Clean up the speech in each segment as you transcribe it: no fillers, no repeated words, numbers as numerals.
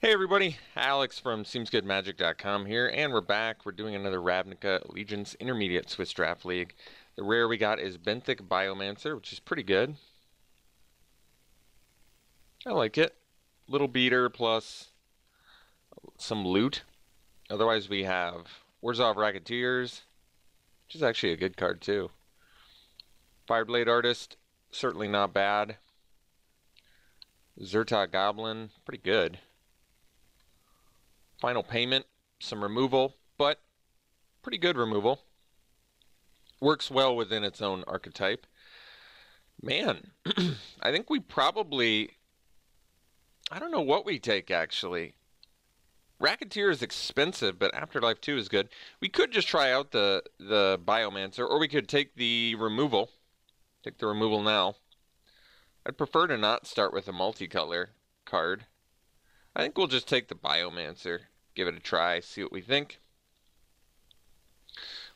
Hey everybody, Alex from SeemsGoodMagic.com here, and we're back. We're doing another Ravnica Allegiance Intermediate Swiss Draft League. The rare we got is Benthic Biomancer, which is pretty good. I like it. Little beater plus some loot. Otherwise we have Warzov Racketeers, which is actually a good card too. Fireblade Artist, certainly not bad. Zerta Goblin, pretty good. Final Payment, some removal, but pretty good removal. Works well within its own archetype. Man, I think we probably... I don't know what we take, actually. Racketeer is expensive, but Afterlife 2 is good. We could just try out the Biomancer, or we could take the removal. Take the removal now. I'd prefer to not start with a multicolor card. I think we'll just take the Biomancer, give it a try, see what we think.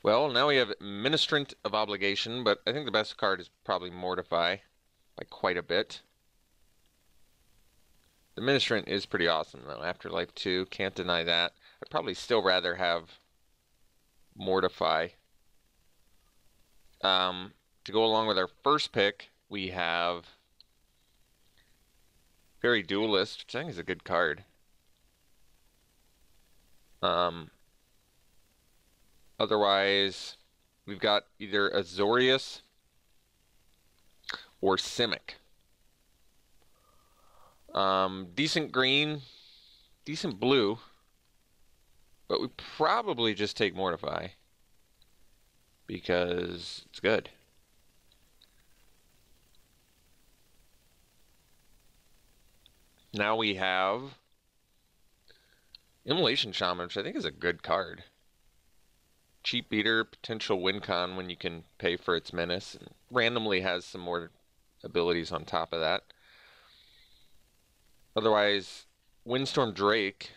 Well, now we have Ministrant of Obligation, but I think the best card is probably Mortify by quite a bit. The Ministrant is pretty awesome, though. Afterlife 2, can't deny that. I'd probably still rather have Mortify. To go along with our first pick, we have Fairy Duelist, which I think is a good card. Otherwise, we've got either Azorius or Simic. Decent green, decent blue, but we probably just take Mortify because it's good. Now we have Immolation Shaman, which I think is a good card. Cheap beater, potential win con when you can pay for its menace, and randomly has some more abilities on top of that. Otherwise, Windstorm Drake,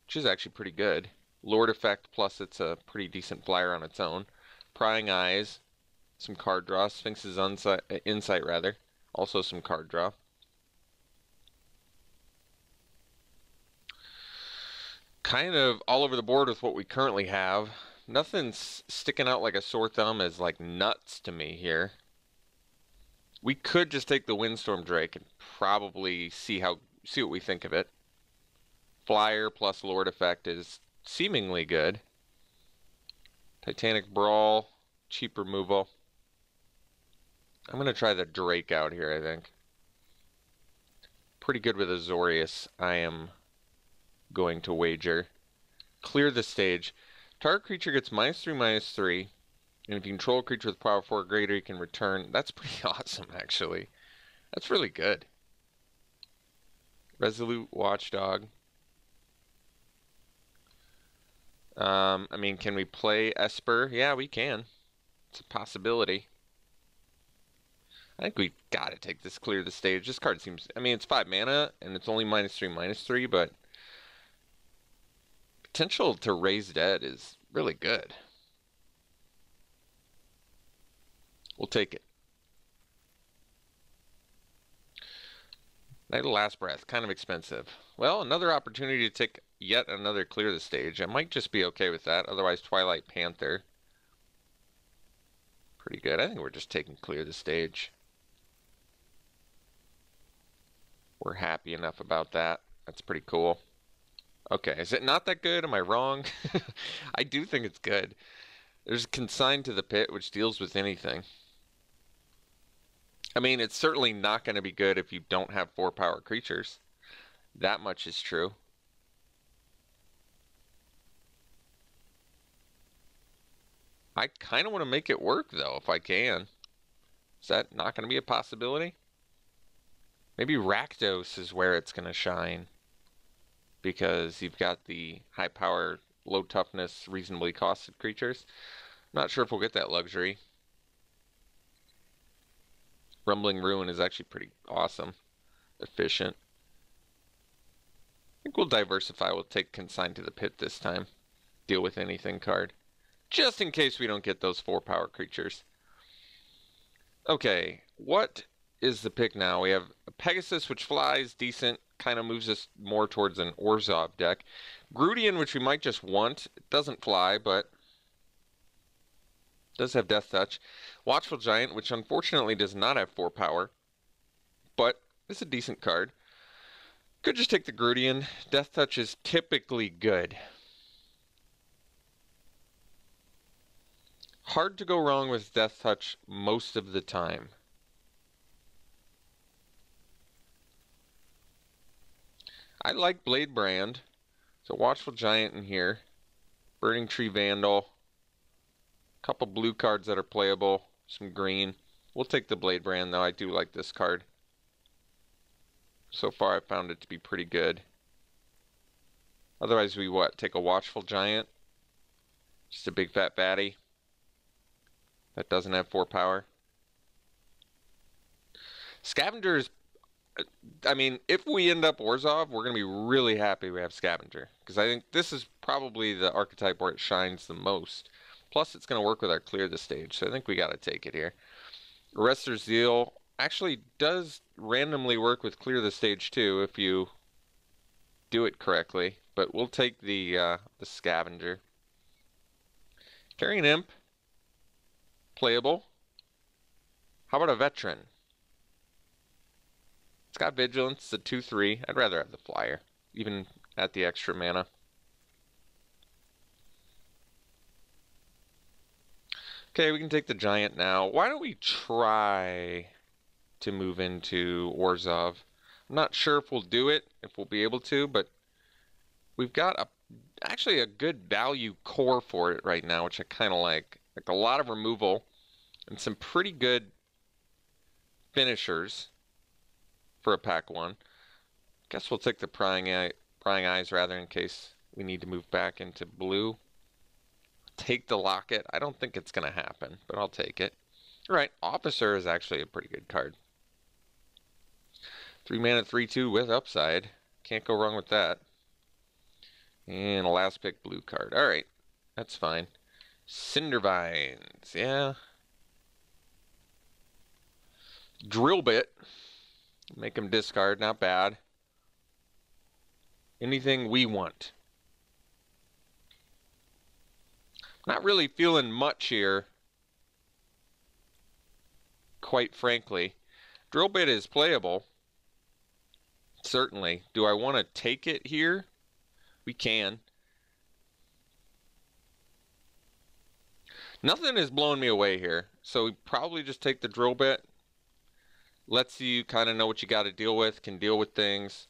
which is actually pretty good. Lord effect, plus it's a pretty decent flyer on its own. Prying Eyes, some card draw. Sphinx's Insight, rather. Also some card draw. Kind of all over the board with what we currently have. Nothing's sticking out like a sore thumb as like nuts to me here. We could just take the Windstorm Drake and probably see what we think of it. Flyer plus Lord effect is seemingly good. Titanic Brawl, cheap removal. I'm gonna try the Drake out here, I think. Pretty good with Azorius, I am going to wager. Clear the stage. Target creature gets -3/-3, and if you control a creature with power 4 or greater, you can return. That's pretty awesome, actually. That's really good. Resolute Watchdog. I mean, can we play Esper? Yeah, we can. It's a possibility. I think we gotta take this clear the stage. This card seems... I mean, it's 5 mana, and it's only -3/-3, but... potential to raise dead is really good. We'll take it. Night of Last Breath, kind of expensive. Well, another opportunity to take yet another clear the stage. I might just be okay with that. Otherwise, Twilight Panther. Pretty good. I think we're just taking clear the stage. We're happy enough about that. That's pretty cool. Okay, is it not that good? Am I wrong? I do think it's good. There's Consigned to the Pit, which deals with anything. I mean, it's certainly not going to be good if you don't have 4-power creatures. That much is true. I kind of want to make it work, though, if I can. Is that not going to be a possibility? Maybe Rakdos is where it's going to shine. Because you've got the high power, low toughness, reasonably costed creatures. Not sure if we'll get that luxury. Rumbling Ruin is actually pretty awesome. Efficient. I think we'll diversify. We'll take Consigned to the Pit this time. Deal with anything card. Just in case we don't get those 4-power creatures. Okay, what is the pick now? We have a Pegasus, which flies, decent. kind of moves us more towards an Orzhov deck. Grudian, which we might just want, it doesn't fly, but does have Death Touch. Watchful Giant, which unfortunately does not have 4 power, but it's a decent card. Could just take the Grudian. Death Touch is typically good. Hard to go wrong with Death Touch most of the time. I like Blade Brand. So Watchful Giant in here. Burning Tree Vandal. A couple blue cards that are playable. Some green. We'll take the Blade Brand though. I do like this card. So far I found it to be pretty good. Otherwise we what? Take a Watchful Giant. Just a big fat baddie. That doesn't have 4 power. Scavenger is, I mean, if we end up Orzhov, we're going to be really happy we have Scavenger. Because I think this is probably the archetype where it shines the most. Plus, it's going to work with our Clear the Stage, so I think we got to take it here. Arrestor's Zeal actually does randomly work with Clear the Stage too, if you do it correctly. But we'll take the Scavenger. Carrying Imp. Playable. How about a Veteran? It's got Vigilance, it's a 2/3. I'd rather have the Flyer, even at the extra mana. Okay, we can take the Giant now. Why don't we try to move into Orzhov? I'm not sure if we'll do it, if we'll be able to, but we've got actually a good value core for it right now, which I kind of like. Like a lot of removal and some pretty good finishers for a pack 1. Guess we'll take the prying eyes rather in case we need to move back into blue. Take the Locket. I don't think it's going to happen, but I'll take it. All right, Officer is actually a pretty good card. 3 mana, 3/2 with upside. Can't go wrong with that. And a last pick blue card. All right, that's fine. Cindervines, yeah. Drill Bit. Make him discard, not bad. Anything we want. Not really feeling much here, quite frankly. Drill Bit is playable. Certainly. Do I want to take it here? We can. Nothing is blowing me away here, so we probably just take the Drill Bit. Lets you kind of know what you got to deal with, can deal with things.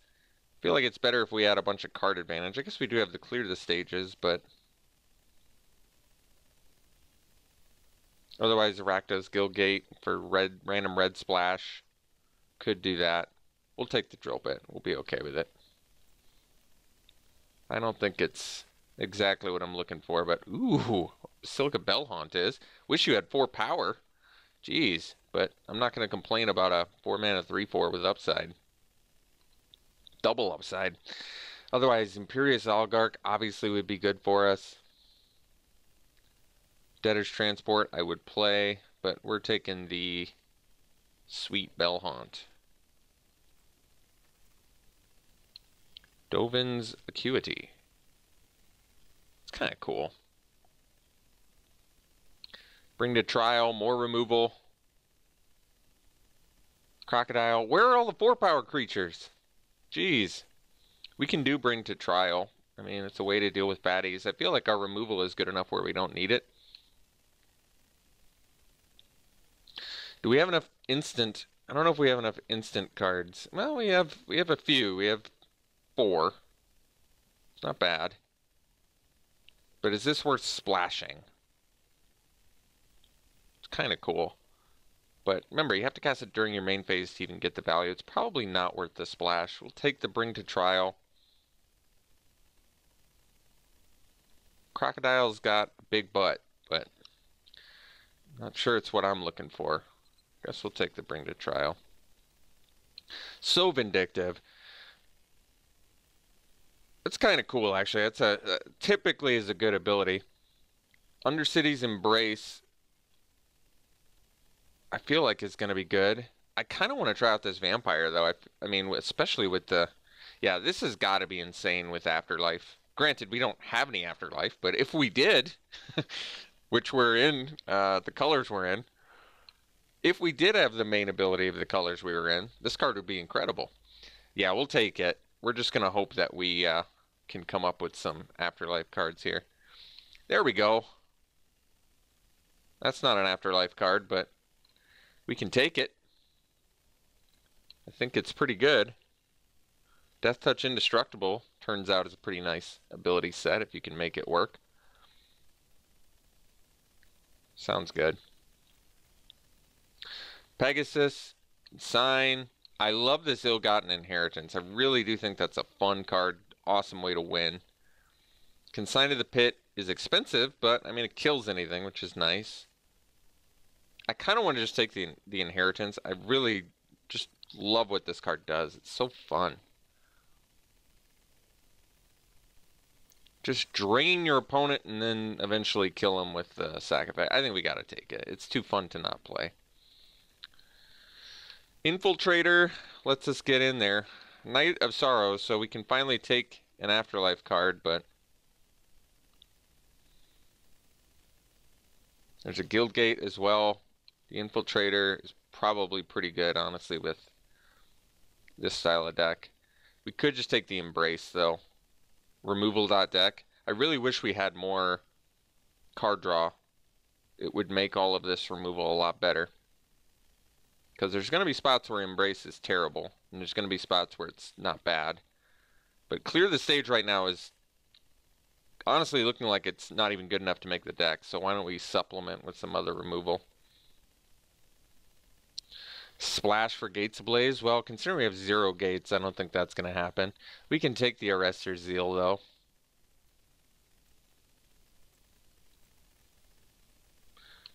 I feel like it's better if we had a bunch of card advantage. I guess we do have to clear the stages, but otherwise Rakdos Guildgate for random red splash could do that. We'll take the Drill Bit. We'll be okay with it. I don't think it's exactly what I'm looking for, but ooh, Silica Bellhaunt is. Wish you had 4 power. Jeez, but I'm not going to complain about a 4 mana 3/4 with upside. Double upside. Otherwise, Imperious Oligarch obviously would be good for us. Debtor's Transport I would play, but we're taking the sweet Bellhaunt. Dovin's Acuity. It's kind of cool. Bring to Trial, more removal. Crocodile. Where are all the 4 power creatures? Jeez. We can do Bring to Trial. I mean, it's a way to deal with baddies. I feel like our removal is good enough where we don't need it. Do we have enough instant? I don't know if we have enough instant cards. Well, we have a few. We have 4. It's not bad. But is this worth splashing? It's kind of cool. But remember, you have to cast it during your main phase to even get the value. It's probably not worth the splash. We'll take the Bring to Trial. Crocodile's got a big butt, but not sure it's what I'm looking for. Guess we'll take the Bring to Trial. So Vindictive. It's kind of cool, actually. It's typically is a good ability. Undercity's Embrace, I feel like it's going to be good. I kind of want to try out this Vampire, though. I mean, especially with the Yeah, this has got to be insane with Afterlife. Granted, we don't have any Afterlife, but if we did, which we're in, the colors we're in, if we did have the main ability of the colors we were in, this card would be incredible. Yeah, we'll take it. We're just going to hope that we can come up with some Afterlife cards here. There we go. That's not an Afterlife card, but we can take it. I think it's pretty good. Death Touch Indestructible turns out is a pretty nice ability set if you can make it work. Sounds good. Pegasus, Sign. I love this Ill-Gotten Inheritance. I really do think that's a fun card. Awesome way to win. Consign to the Pit is expensive, but I mean it kills anything, which is nice. I kind of want to just take the Inheritance. I really just love what this card does. It's so fun. Just drain your opponent and then eventually kill him with the sack effect. I think we gotta take it. It's too fun to not play. Infiltrator lets us get in there. Knight of Sorrows, so we can finally take an Afterlife card, but there's a Guildgate as well. The Infiltrator is probably pretty good, honestly, with this style of deck. We could just take the Embrace, though. Removal.deck. I really wish we had more card draw. It would make all of this removal a lot better. Because there's going to be spots where Embrace is terrible, and there's going to be spots where it's not bad. But Clear the Stage right now is honestly looking like it's not even good enough to make the deck, so why don't we supplement with some other removal? Splash for Gates Ablaze. Well, considering we have 0 gates, I don't think that's going to happen. We can take the Arrestor's Zeal, though.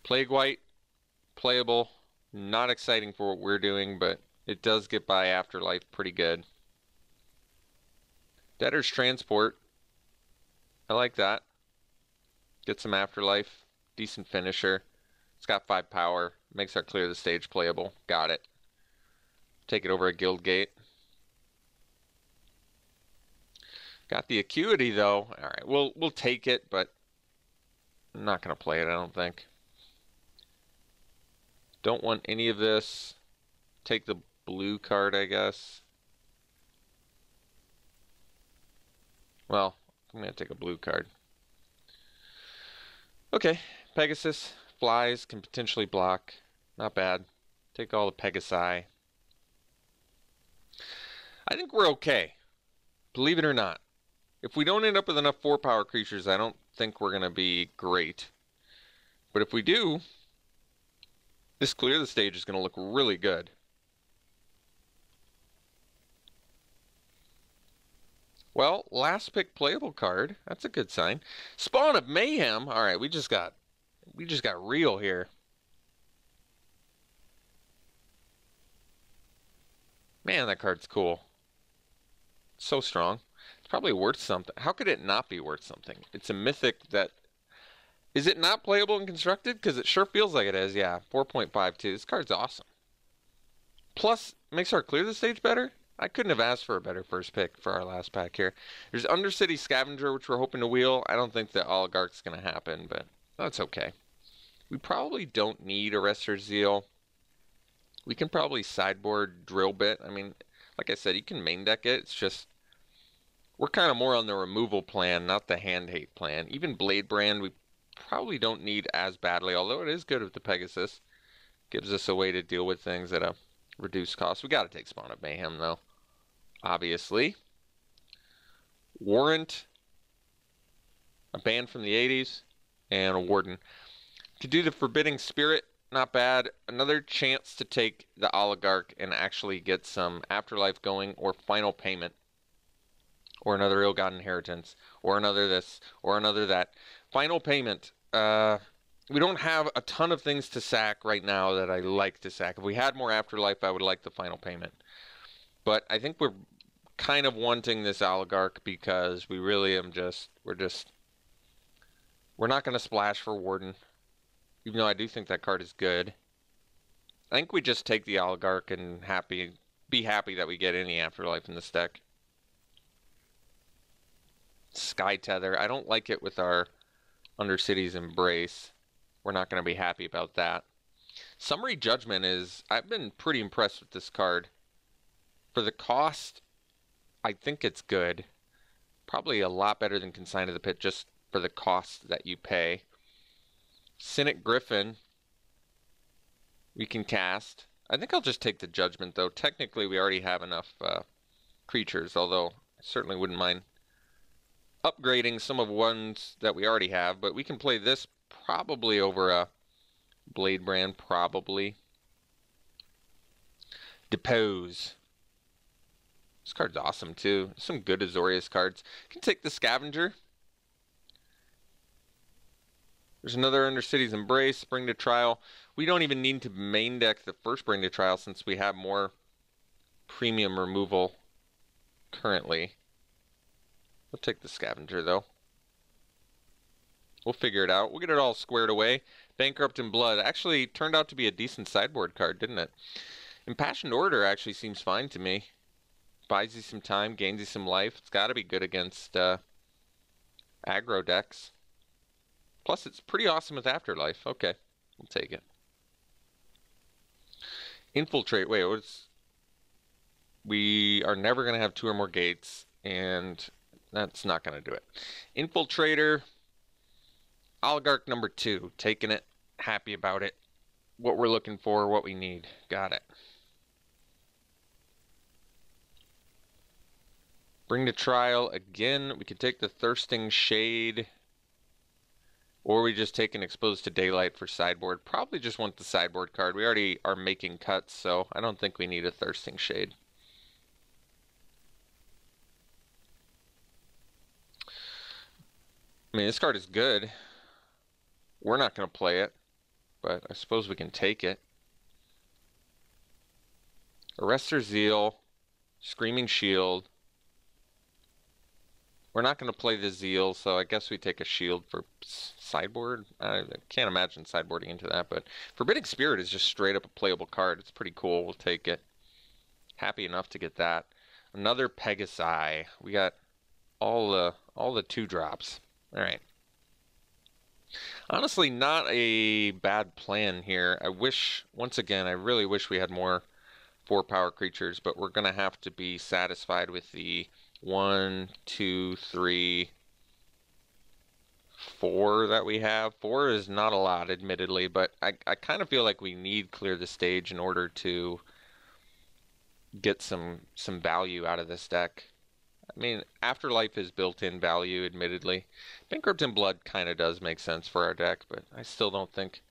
Plague White, playable. Not exciting for what we're doing, but it does get by Afterlife pretty good. Debtor's Transport. I like that. Get some Afterlife. Decent finisher. It's got 5 power. Makes our Clear the Stage playable. Got it. Take it over a Guildgate. Got the Acuity, though. Alright, we'll take it, but I'm not going to play it, I don't think. Don't want any of this. Take the blue card, I guess. Well, I'm going to take a blue card. Okay, Pegasus. Flies, can potentially block. Not bad. Take all the Pegasi. I think we're okay. Believe it or not. If we don't end up with enough 4-power creatures, I don't think we're going to be great. But if we do, this Clear the Stage is going to look really good. Well, last pick playable card. That's a good sign. Spawn of Mayhem. All right, we just got real here. Man, that card's cool. It's so strong. It's probably worth something. How could it not be worth something? It's a mythic that... Is it not playable and constructed? Because it sure feels like it is. Yeah, 4.52. This card's awesome. Plus, makes our Clear the Stage better. I couldn't have asked for a better first pick for our last pack here. There's Undercity Scavenger, which we're hoping to wheel. I don't think the Oligarch's going to happen, but that's okay. We probably don't need Arrestor's Zeal. We can probably sideboard Drill Bit. I mean, like I said, you can main deck it. It's just, we're kind of more on the removal plan, not the hand hate plan. Even Blade Brand, we probably don't need as badly, although it is good with the Pegasus. Gives us a way to deal with things at a reduced cost. We got to take Spawn of Mayhem, though. Obviously. Warrant. A band from the 80s. And a Warden. To do the Forbidding Spirit, not bad. Another chance to take the Oligarch and actually get some Afterlife going, or Final Payment. Or another Ill-Gotten Inheritance. Or another this. Or another that. Final Payment. We don't have a ton of things to sack right now that I like to sack. If we had more Afterlife, I would like the Final Payment. But I think we're kind of wanting this Oligarch because we really we're not going to splash for Warden. Even though I do think that card is good. I think we just take the Oligarch and be happy that we get any Afterlife in this deck. Sky Tether. I don't like it with our Undercity's Embrace. We're not going to be happy about that. Summary Judgment is... I've been pretty impressed with this card. For the cost, I think it's good. Probably a lot better than Consign to the Pit just for the cost that you pay. Cynic Griffin, we can cast. I think I'll just take the Judgment, though. Technically, we already have enough creatures, although I certainly wouldn't mind upgrading some of ones that we already have. But we can play this probably over a Blade Brand, probably. Depose. This card's awesome, too. Some good Azorius cards. Can take the Scavenger. There's another Undercity's Embrace, Bring to Trial. We don't even need to main deck the first Bring to Trial since we have more premium removal currently. We'll take the Scavenger, though. We'll figure it out. We'll get it all squared away. Bankrupt in Blood actually turned out to be a decent sideboard card, didn't it? Impassioned Order actually seems fine to me. Buys you some time, gains you some life. It's got to be good against aggro decks. Plus, it's pretty awesome with Afterlife. Okay, we'll take it. Infiltrate. Wait, what's... We are never going to have 2 or more gates, and that's not going to do it. Infiltrator. Oligarch number 2. Taking it. Happy about it. What we're looking for, what we need. Got it. Bring to Trial again. We could take the Thirsting Shade. Or we just take an Exposed to Daylight for sideboard. Probably just want the sideboard card. We already are making cuts, so I don't think we need a Thirsting Shade. I mean, this card is good. We're not going to play it, but I suppose we can take it. Arrestor Zeal, Screaming Shield. We're not going to play the Zeal, so I guess we take a Shield for sideboard. I can't imagine sideboarding into that, but Forbidding Spirit is just straight up a playable card. It's pretty cool. We'll take it. Happy enough to get that. Another Pegasi. We got all the 2-drops. All right. Honestly, not a bad plan here. I wish, once again, I really wish we had more 4-power creatures, but we're going to have to be satisfied with the 1, 2, 3, 4 that we have. 4 is not a lot, admittedly, but I kind of feel like we need Clear the Stage in order to get some value out of this deck. I mean, Afterlife is built-in value, admittedly. Bankrupt in Blood kind of does make sense for our deck, but I still don't think...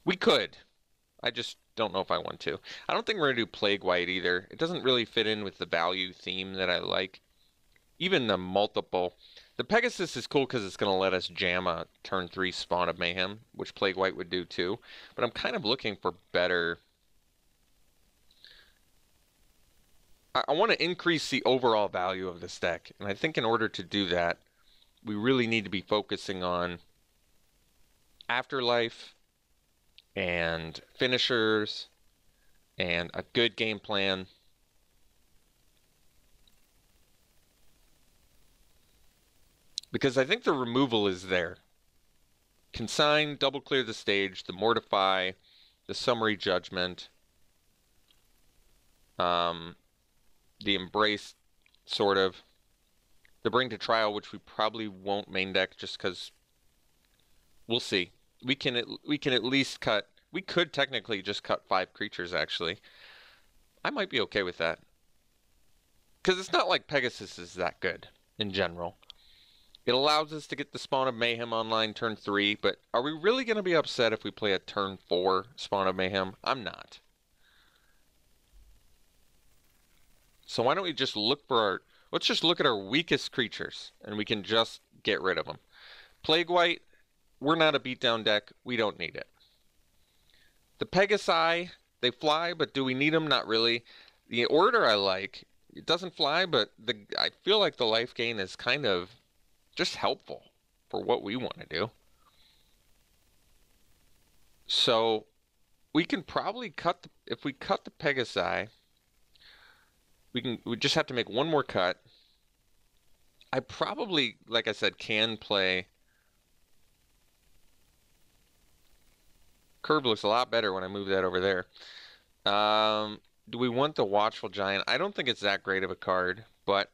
We could. I just don't know if I want to. I don't think we're going to do Plague White either. It doesn't really fit in with the value theme that I like. Even the multiple... The Pegasus is cool because it's going to let us jam a turn 3 Spawn of Mayhem, which Plague White would do too. But I'm kind of looking for better... I want to increase the overall value of this deck. And I think in order to do that, we really need to be focusing on Afterlife and finishers and a good game plan. Because I think the removal is there. Consign, double clear the stage, the Mortify, the Summary Judgment, the Embrace, sort of. The Bring to Trial, which we probably won't main deck just because we'll see. We can at least cut... We could technically just cut 5 creatures, actually. I might be okay with that. Because it's not like Pegasus is that good, in general. It allows us to get the Spawn of Mayhem online turn 3, but are we really going to be upset if we play a turn 4 Spawn of Mayhem? I'm not. So why don't we just look for our... Let's just look at our weakest creatures, and we can just get rid of them. Plague White, we're not a beatdown deck. We don't need it. The Pegasi, they fly, but do we need them? Not really. The Order I like. It doesn't fly, but I feel like the life gain is kind of just helpful for what we want to do. So we can probably cut... If we cut the Pegasi... We just have to make one more cut. I probably, like I said, can play. Curve looks a lot better when I move that over there. Do we want the Watchful Giant? I don't think it's that great of a card, but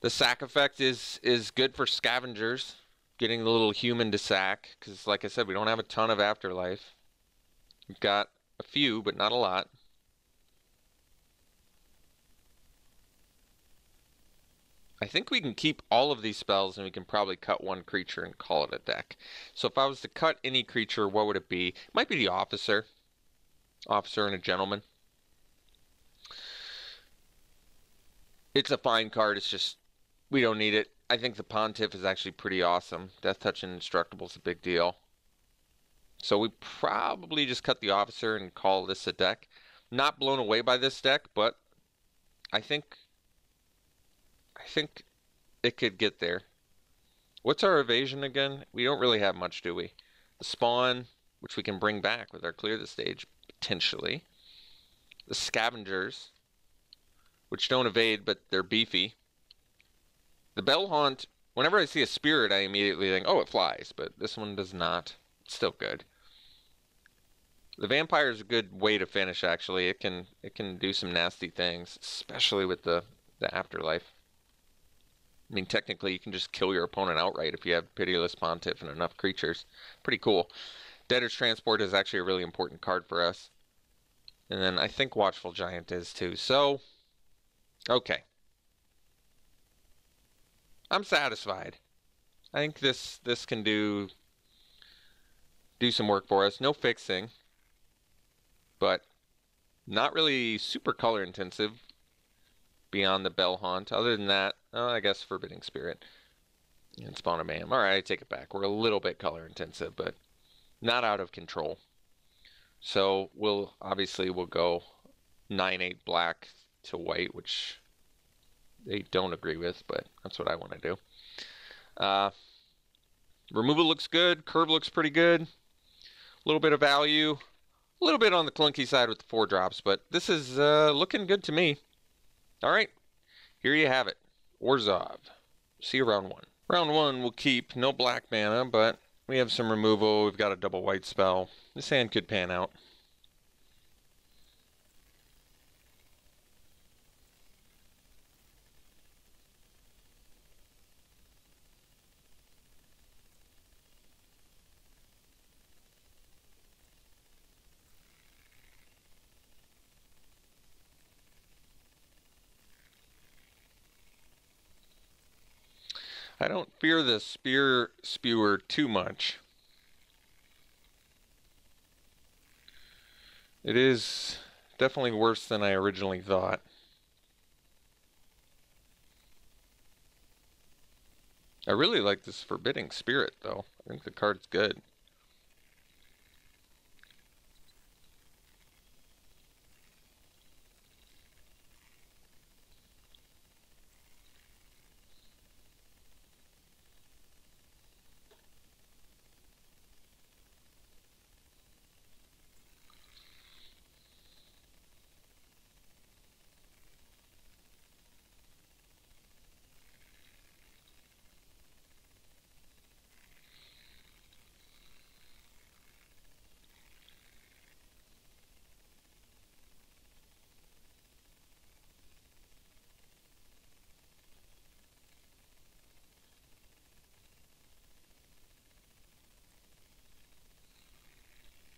the sack effect is good for scavengers, getting the little human to sack, because like I said, we don't have a ton of afterlife. We've got a few, but not a lot. I think we can keep all of these spells and we can probably cut one creature and call it a deck. So if I was to cut any creature, what would it be? It might be the Officer. Officer and a Gentleman. It's a fine card, it's just we don't need it. I think the Pontiff is actually pretty awesome. Death Touch and Indestructible is a big deal. So we probably just cut the Officer and call this a deck. Not blown away by this deck, but I think it could get there. What's our evasion again? We don't really have much, do we? The Spawn, which we can bring back with our Clear the Stage, potentially. The Scavengers, which don't evade, but they're beefy. The Bellhaunt, whenever I see a spirit, I immediately think, oh, it flies, but this one does not. It's still good. The Vampire is a good way to finish, actually. It can do some nasty things, especially with the afterlife. I mean, technically, you can just kill your opponent outright if you have Pitiless Pontiff and enough creatures. Pretty cool. Debtor's Transport is actually a really important card for us. And then I think Watchful Giant is too. So, okay. I'm satisfied. I think this can do some work for us. No fixing, but not really super color intensive beyond the Bellhaunt. Other than that, I guess Forbidding Spirit and Spawn of Mayhem. All right, I take it back. We're a little bit color intensive, but not out of control. So we'll go 9/8 black to white, which they don't agree with, but that's what I want to do. Removal looks good. Curve looks pretty good. A little bit of value. A little bit on the clunky side with the 4 drops, but this is looking good to me. All right, here you have it. Orzhov. See you round 1. Round 1 we'll keep no black mana, but we have some removal. We've got a double white spell. This hand could pan out. I don't fear the Spear Spewer too much. It is definitely worse than I originally thought. I really like this Forbidding Spirit, though. I think the card's good.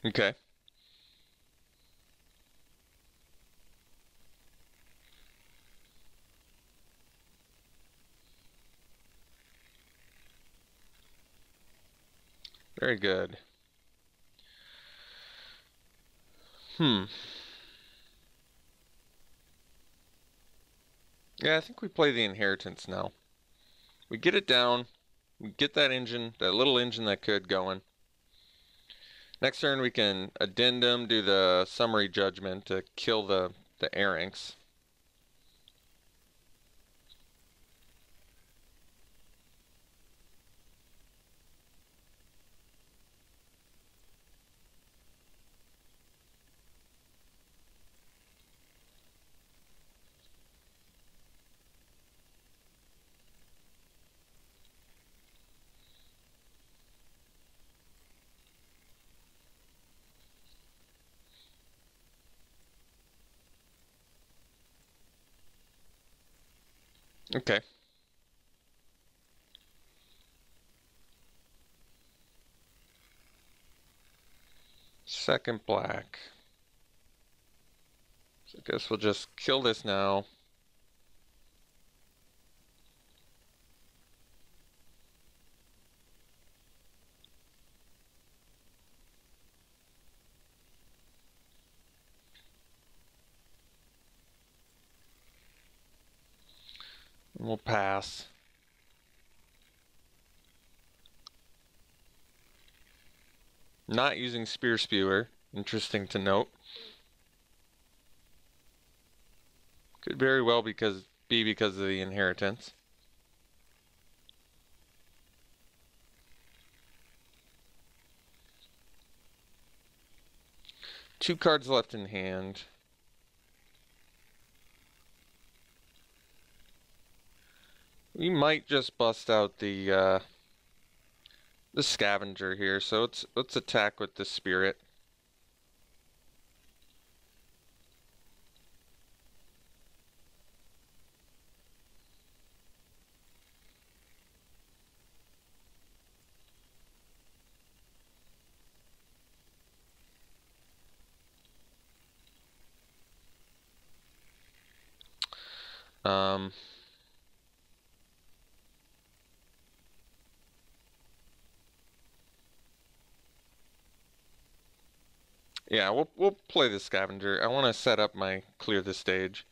Okay. Very good. Yeah, I think we play the Inheritance now. We get it down. We get that engine, that little engine that could going. Next turn we can Addendum, do the Summary Judgment to kill the Erranks. Okay. Second black. So I guess we'll just kill this now. And we'll pass. Not using Spear Spewer. Interesting to note. Could very well be because of the inheritance. Two cards left in hand. We might just bust out the scavenger here, so let's attack with the spirit. Um, yeah, we'll play the scavenger. I want to set up my clear the stage.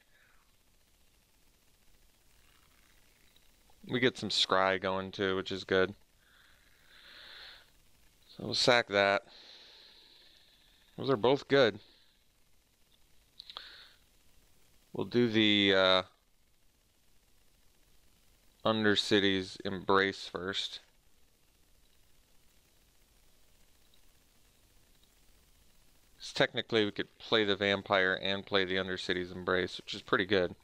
We get some scry going too, which is good. So we'll sack that. Those are both good. We'll do the Undercity's Embrace first. So technically we could play the Vampire and play the Undercity's Embrace, which is pretty good.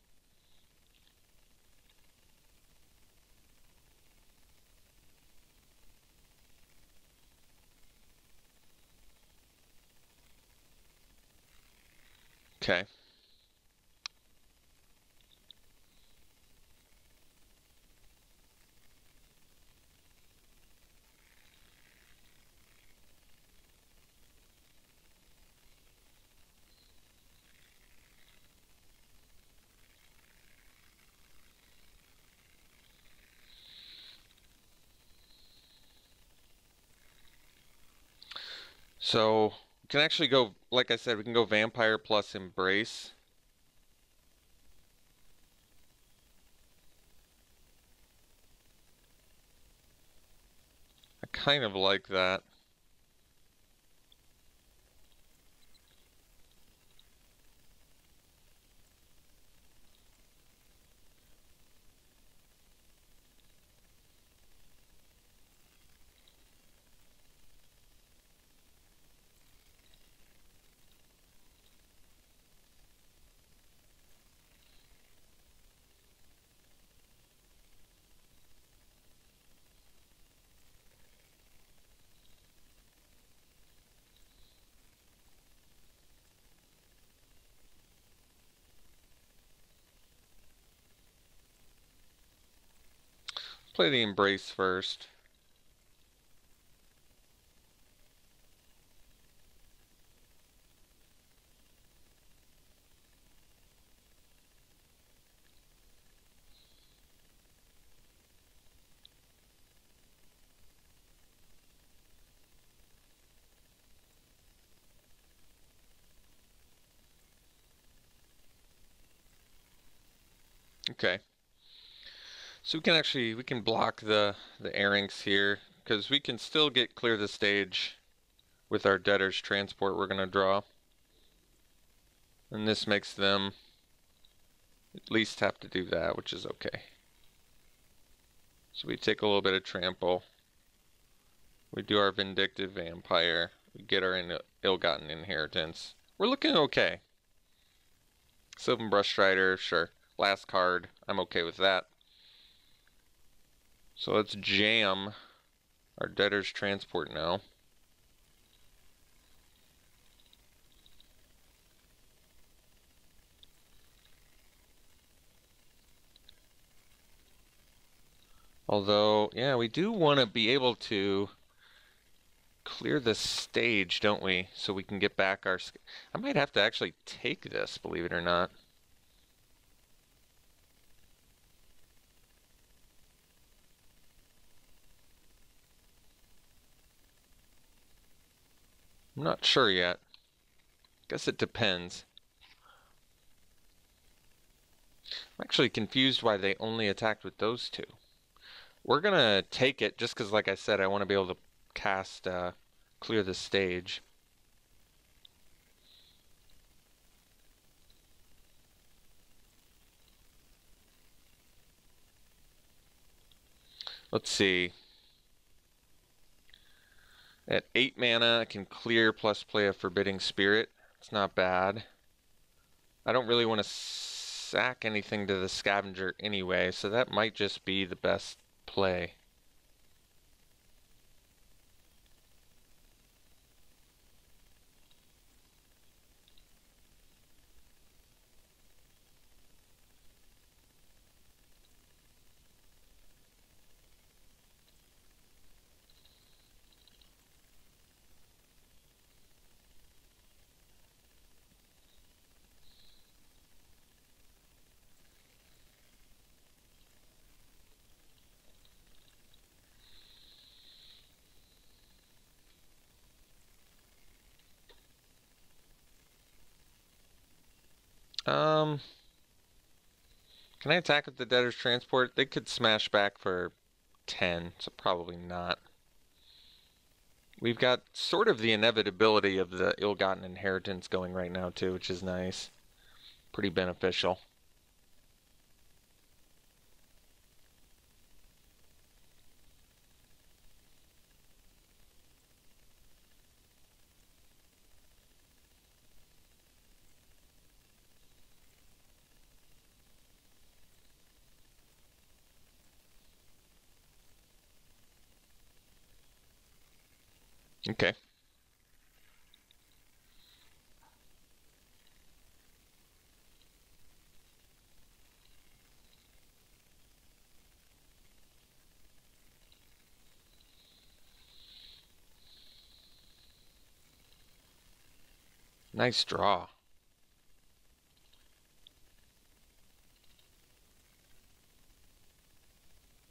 Okay. So we can actually go, like I said, we can go Vampire plus Embrace. I kind of like that. Play the Embrace first. Okay. So we can block the Airings here, because we can still get clear the stage with our Debtor's Transport we're gonna draw. And this makes them at least have to do that, which is okay. So we take a little bit of trample. We do our Vindictive Vampire. We get our ill-gotten inheritance. We're looking okay. Sylvan Brush Strider, sure. Last card, I'm okay with that. So let's jam our Debtor's Transport now. Although, yeah, we do want to be able to clear the stage, don't we? So we can get back our... I might have to actually take this, believe it or not. I'm not sure yet. Guess it depends. I'm actually confused why they only attacked with those two. We're gonna take it just because, like I said, I want to be able to cast, clear the stage. Let's see. At 8 mana, I can clear plus play a Forbidding Spirit. It's not bad. I don't really want to sack anything to the Scavenger anyway, so that might just be the best play. Can I attack with the Debtor's Transport? They could smash back for 10, so probably not. We've got sort of the inevitability of the ill-gotten inheritance going right now too, which is nice. Pretty beneficial. Okay. Nice draw.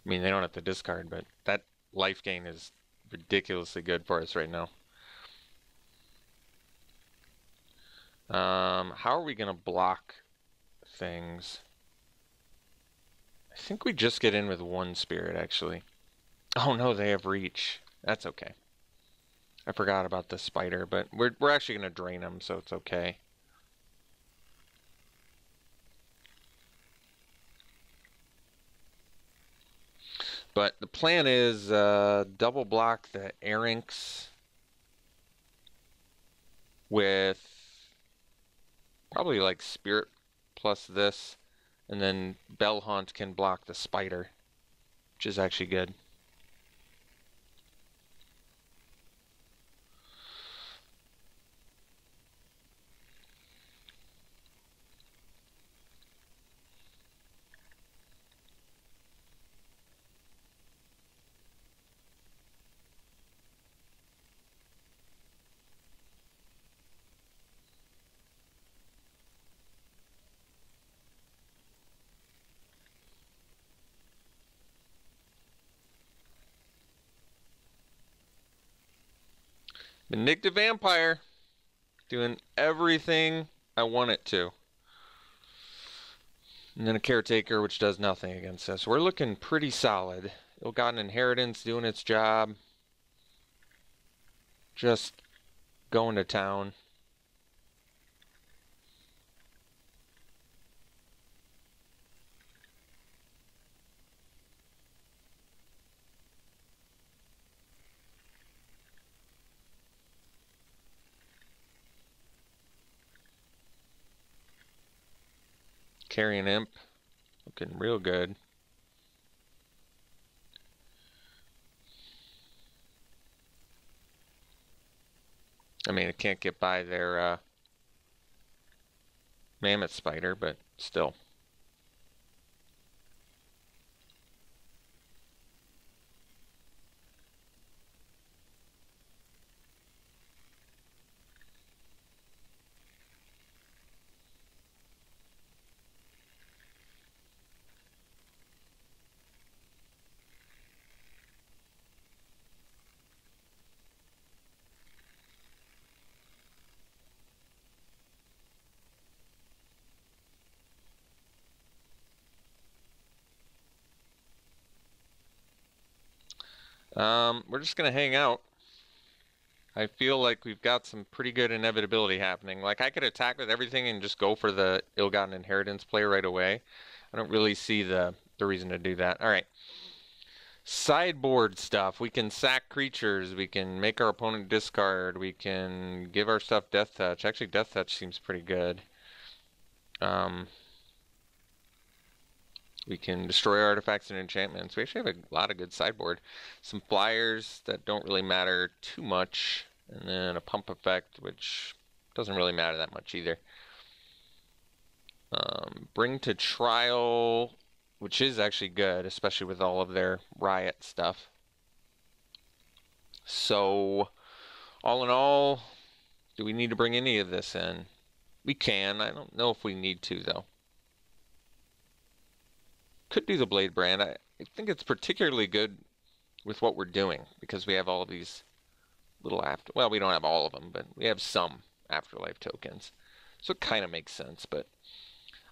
I mean, they don't have to discard, but that life gain is ridiculously good for us right now. How are we gonna block things? I think we just get in with one spirit, actually. Oh no, they have reach. That's okay. I forgot about the spider, but we're actually gonna drain them, so it's okay. But the plan is double block the Arinx with probably like Spirit plus this, and then Bellhaunt can block the spider, which is actually good. Vindictive Vampire, doing everything I want it to. And then a Caretaker, which does nothing against us. We're looking pretty solid. Ill-Gotten Inheritance doing its job. Just going to town. Carrion Imp, looking real good. I mean, it can't get by their Mammoth Spider, but still. We're just gonna hang out. I feel like we've got some pretty good inevitability happening. Like, I could attack with everything and just go for the ill-gotten inheritance play right away. I don't really see the reason to do that. All right. Sideboard stuff. We can sack creatures. We can make our opponent discard. We can give our stuff Death Touch. Actually, Death Touch seems pretty good. We can destroy artifacts and enchantments. We actually have a lot of good sideboard. Some flyers that don't really matter too much. And then a pump effect, which doesn't really matter that much either. Bring to trial, which is actually good, especially with all of their riot stuff. So, all in all, do we need to bring any of this in? We can. I don't know if we need to, though. Could do the Blade Brand. I think it's particularly good with what we're doing because we have all of these little well, we don't have all of them, but we have some afterlife tokens. So it kind of makes sense, but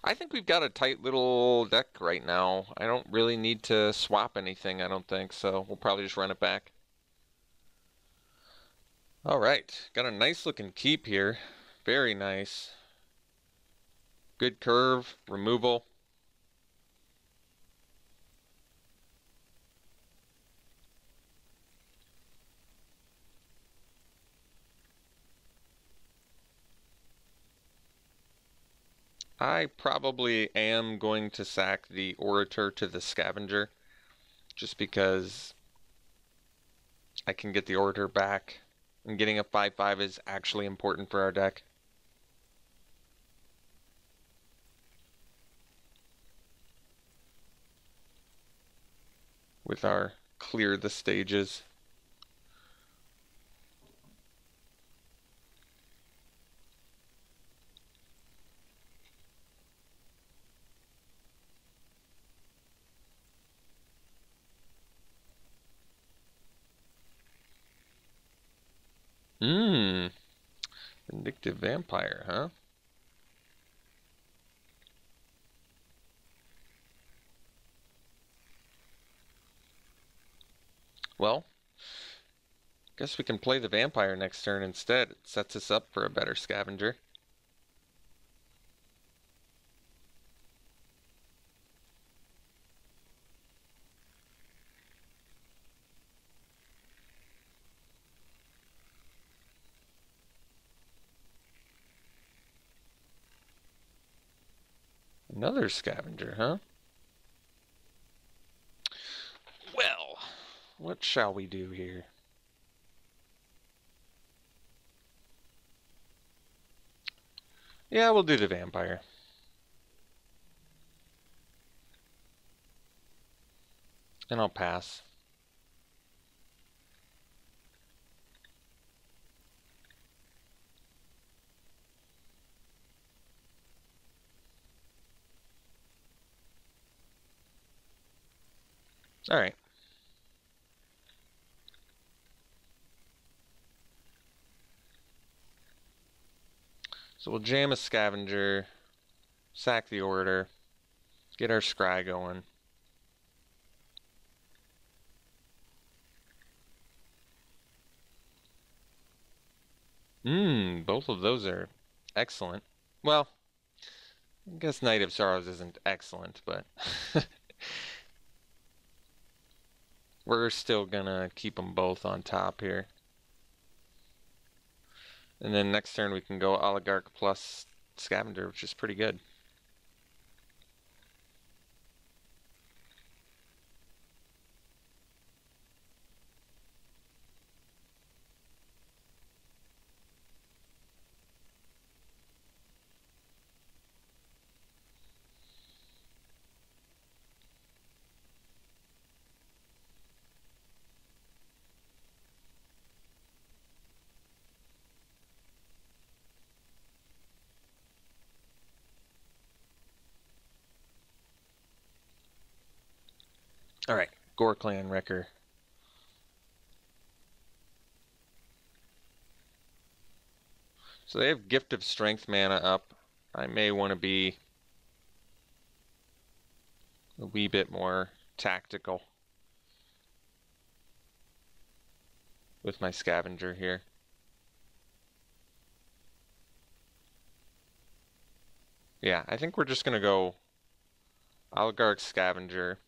I think we've got a tight little deck right now. I don't really need to swap anything, I don't think, so we'll probably just run it back. All right, got a nice looking keep here. Very nice. Good curve, removal. I probably am going to sack the Orator to the Scavenger, just because I can get the Orator back, and getting a 5/5 is actually important for our deck. With our clear the stages. Vindictive Vampire, huh? Well, guess we can play the Vampire next turn instead. It sets us up for a better Scavenger. Another Scavenger, huh? Well, what shall we do here? Yeah, we'll do the Vampire. And I'll pass. All right. So we'll jam a Scavenger, sack the Orator, get our Scry going. Both of those are excellent. Well, I guess Knight of Sorrows isn't excellent, but we're still gonna keep them both on top here. And then next turn we can go Oligarch plus Scavenger, which is pretty good. All right, Gore Clan Wrecker. So they have Gift of Strength mana up. I may want to be a wee bit more tactical. with my scavenger here. Yeah, I think we're just going to go Oligarch Scavenger.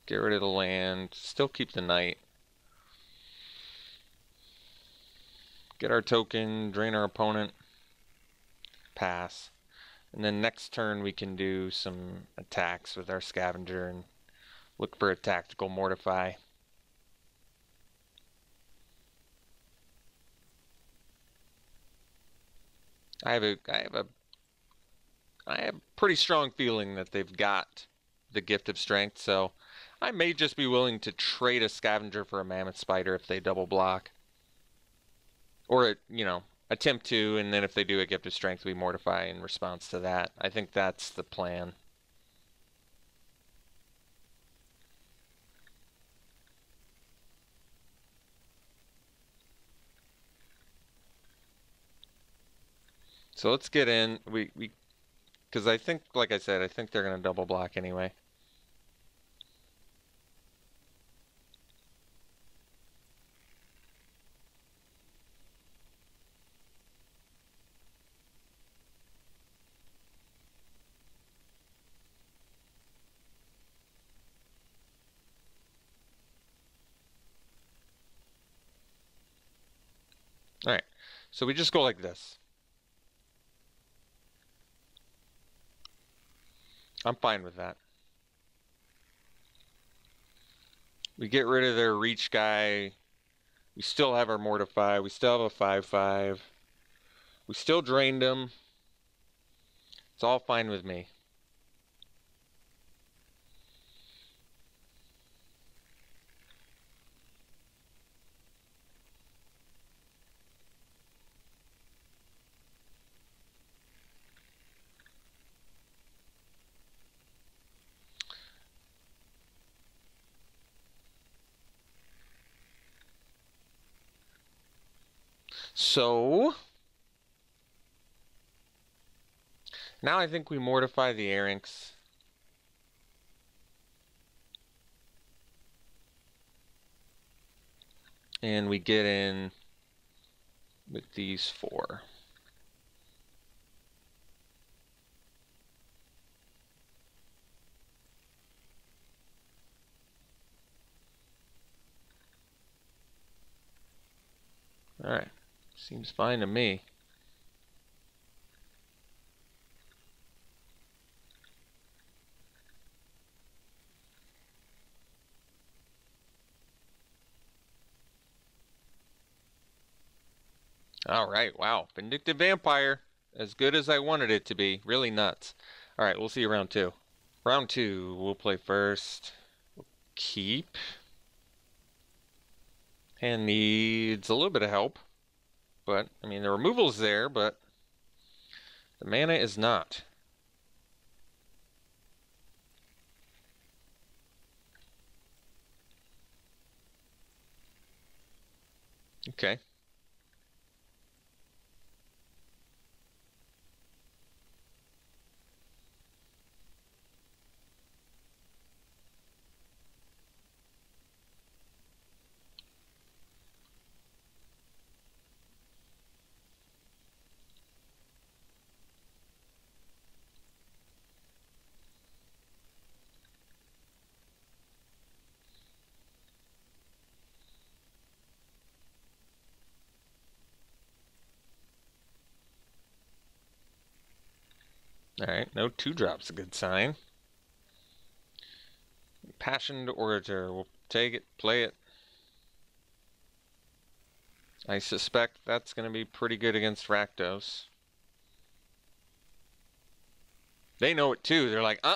Get rid of the land. Still keep the knight. Get our token, drain our opponent. Pass. And then next turn we can do some attacks with our scavenger and look for a tactical mortify. I have a pretty strong feeling that they've got the Gift of Strength, so I may just be willing to trade a scavenger for a mammoth spider if they double block. Or, you know, attempt to, and then if they do a Gift of Strength, we mortify in response to that. I think that's the plan. So let's get in. Because I think, like I said, I think they're going to double block anyway. All right, so we just go like this. I'm fine with that. We get rid of their reach guy. We still have our mortify. We still have a 5/5. We still drained him. It's all fine with me. So now I think we mortify the Arinx. And we get in with these 4. All right, seems fine to me. All right, wow, Vindictive Vampire, as good as I wanted it to be. Really nuts. All right, we'll see you round 2. Round 2, we'll play first. Keep. Hand needs a little bit of help. But, I mean, the removal's there, but the mana is not. Okay. Alright, no 2-drop's a good sign. Passioned Orator, we'll take it, play it. I suspect that's going to be pretty good against Rakdos. They know it too. They're like,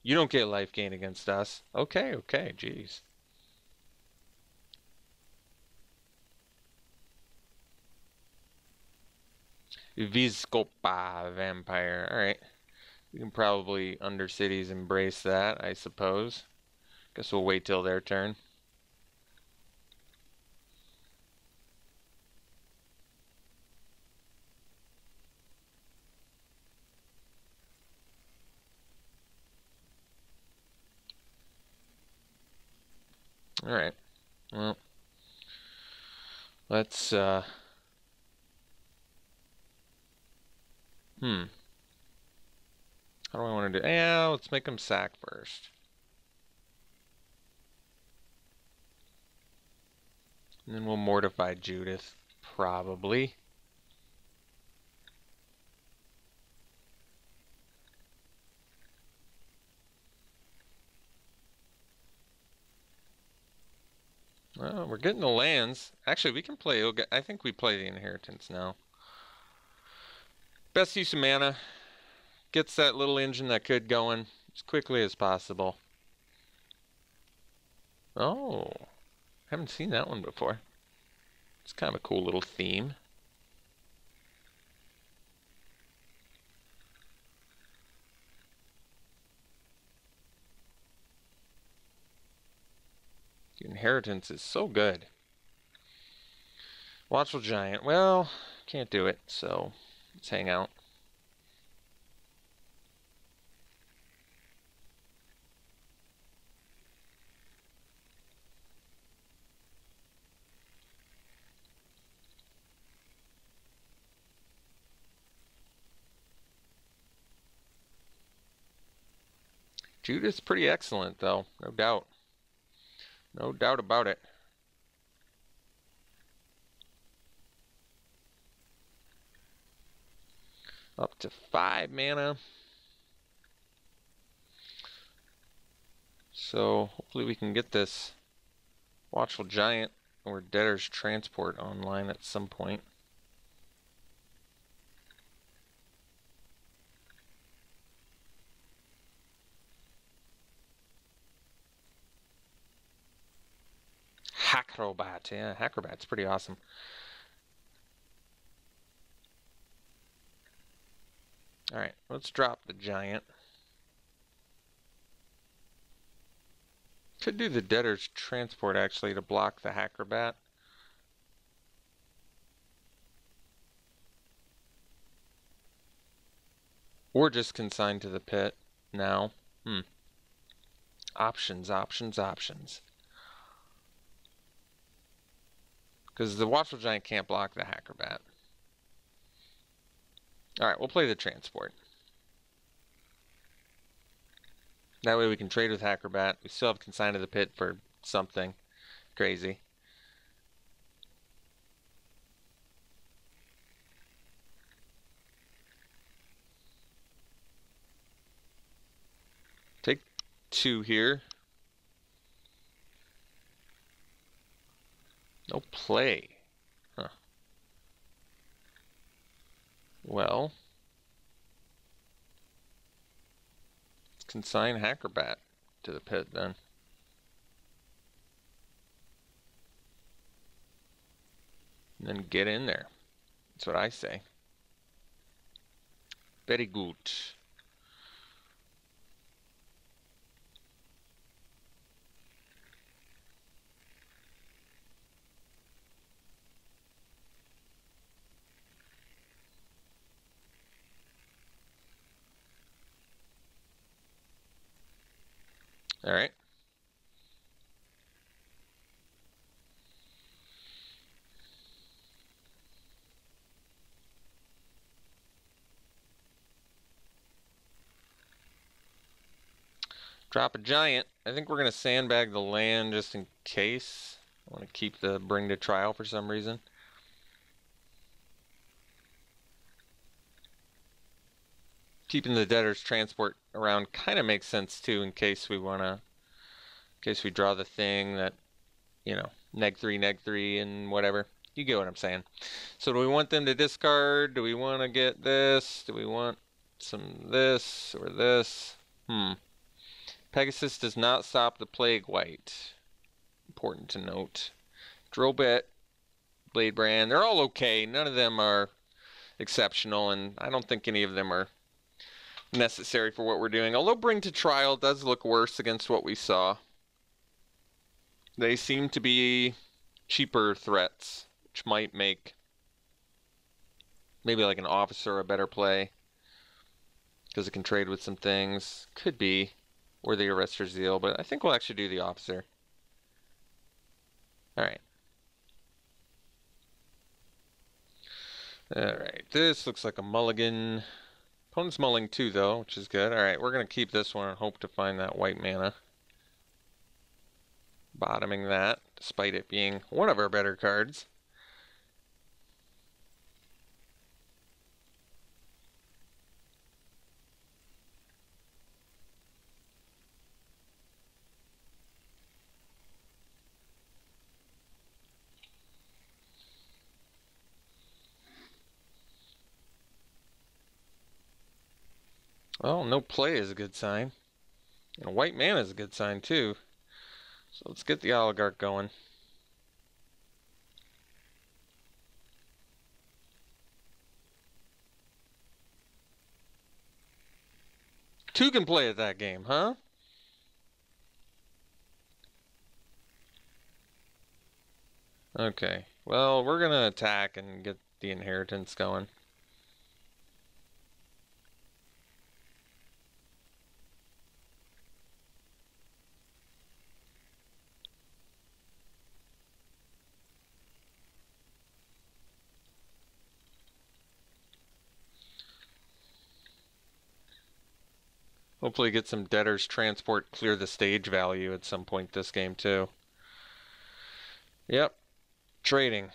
you don't get life gain against us. Okay, jeez. Vizkopa Vampire. Alright. We can probably Undercities embrace that, I suppose. Guess we'll wait till their turn. Alright. Well, let's, How do I want to do? Yeah, let's make him sack first. And then we'll mortify Judith, probably. Well, we're getting the lands. Actually, we can play. I think we play the inheritance now. Best use of mana. Gets that little engine that could going as quickly as possible. Oh, haven't seen that one before. It's kind of a cool little theme. The inheritance is so good. Watchful Giant. Well, can't do it, so let's hang out. Judith's pretty excellent, though, no doubt. No doubt about it. Up to 5 mana. So hopefully we can get this Watchful Giant or Debtor's Transport online at some point. Hackrobat, yeah, Hackrobat's pretty awesome. Alright, let's drop the Giant. Could do the Debtor's Transport, actually, to block the Hackrobat. Or just consign to the pit now. Options, options, options. Because the Watchful Giant can't block the Hackrobat. Alright, we'll play the Transport. That way we can trade with Hackrobat. We still have consign to the pit for something crazy. Take 2 here. No play. Huh. Well, let's consign Hackrobat to the pit then. And then get in there. That's what I say. Very good. All right. Drop a Giant. I think we're going to sandbag the land just in case. I want to keep the Bring to Trial for some reason. Keeping the Debtor's Transport around kind of makes sense too, in case we want to, in case we draw the thing that, you know, neg 3, and whatever. You get what I'm saying. So do we want them to discard? Do we want to get this? Do we want some this or this? Pegasus does not stop the Plague White. Important to note. Drill Bit, Blade Brand, they're all okay. None of them are exceptional, and I don't think any of them are necessary for what we're doing. Although Bring to Trial does look worse against what we saw. They seem to be cheaper threats, which might make maybe like an Officer a better play, because it can trade with some things. Could be. Or the Arrestor's Zeal, but I think we'll actually do the Officer. Alright. Alright, this looks like a mulligan. Opponent's mulling too, though, which is good. Alright, we're going to keep this one and hope to find that white mana. Bottoming that, despite it being one of our better cards. Well, no play is a good sign. And white mana is a good sign, too. So let's get the Oligarch going. Two can play at that game, huh? Okay. Well, we're going to attack and get the inheritance going. Hopefully get some Debtor's Transport, clear the stage value at some point this game, too. Yep. Trading.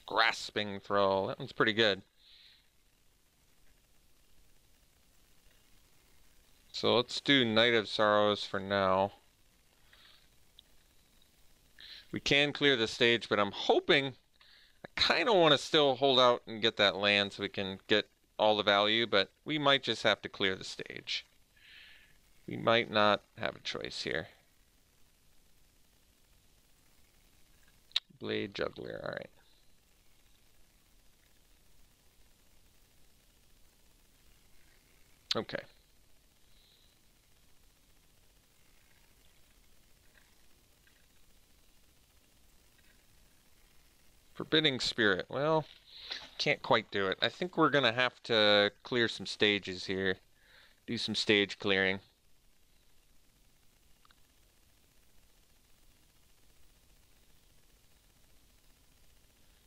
Grasping Thrall. That one's pretty good. So let's do Night of Sorrows for now. We can clear the stage, but I'm hoping, I kind of want to still hold out and get that land so we can get all the value, but we might just have to clear the stage. We might not have a choice here. Blade Juggler, alright. Okay. Forbidding Spirit. Well, can't quite do it. I think we're going to have to clear some stages here. Do some stage clearing.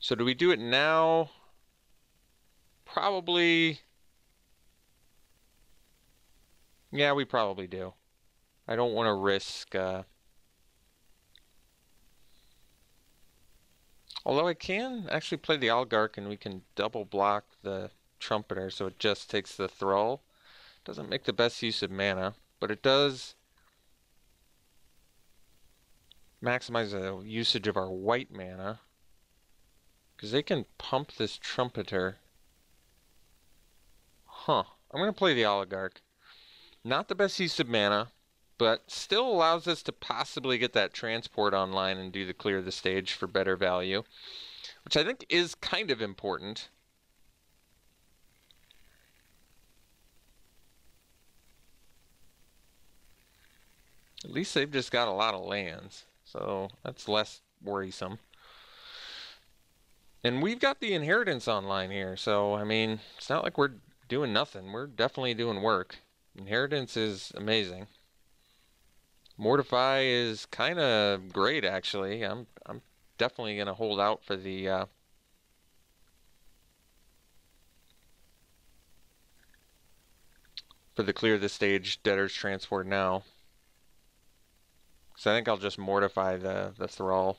So do we do it now? Probably. Yeah, we probably do. I don't want to risk... Although I can actually play the Oligarch and we can double block the Trumpeter so it just takes the Thrall. Doesn't make the best use of mana, but it does maximize the usage of our white mana. Because they can pump this Trumpeter. Huh. I'm going to play the Oligarch. Not the best use of mana, but still allows us to possibly get that transport online and do the clear the stage for better value, which I think is kind of important. At least they've just got a lot of lands, so that's less worrisome. And we've got the inheritance online here, so I mean, it's not like we're doing nothing. We're definitely doing work. Inheritance is amazing. Mortify is kind of great, actually. I'm definitely gonna hold out for the clear the stage Debtor's Transport now. So I think I'll just mortify the Thrall.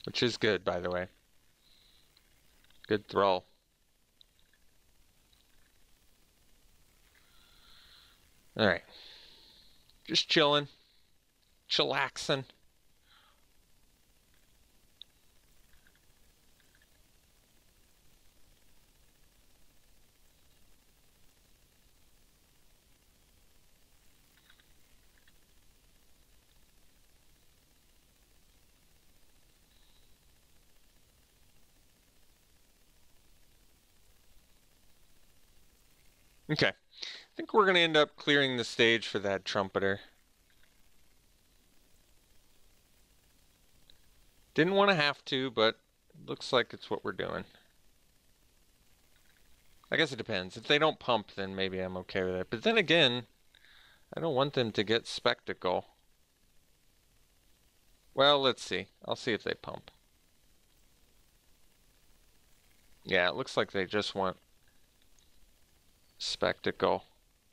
Which is good, by the way. Good Thrall. Alright. Just chilling. Chillaxing. Okay. I think we're going to end up clearing the stage for that Trumpeter. Didn't want to have to, but looks like it's what we're doing. I guess it depends. If they don't pump, then maybe I'm okay with it. But then again, I don't want them to get spectacle. Well, let's see. I'll see if they pump. Yeah, it looks like they just want spectacle.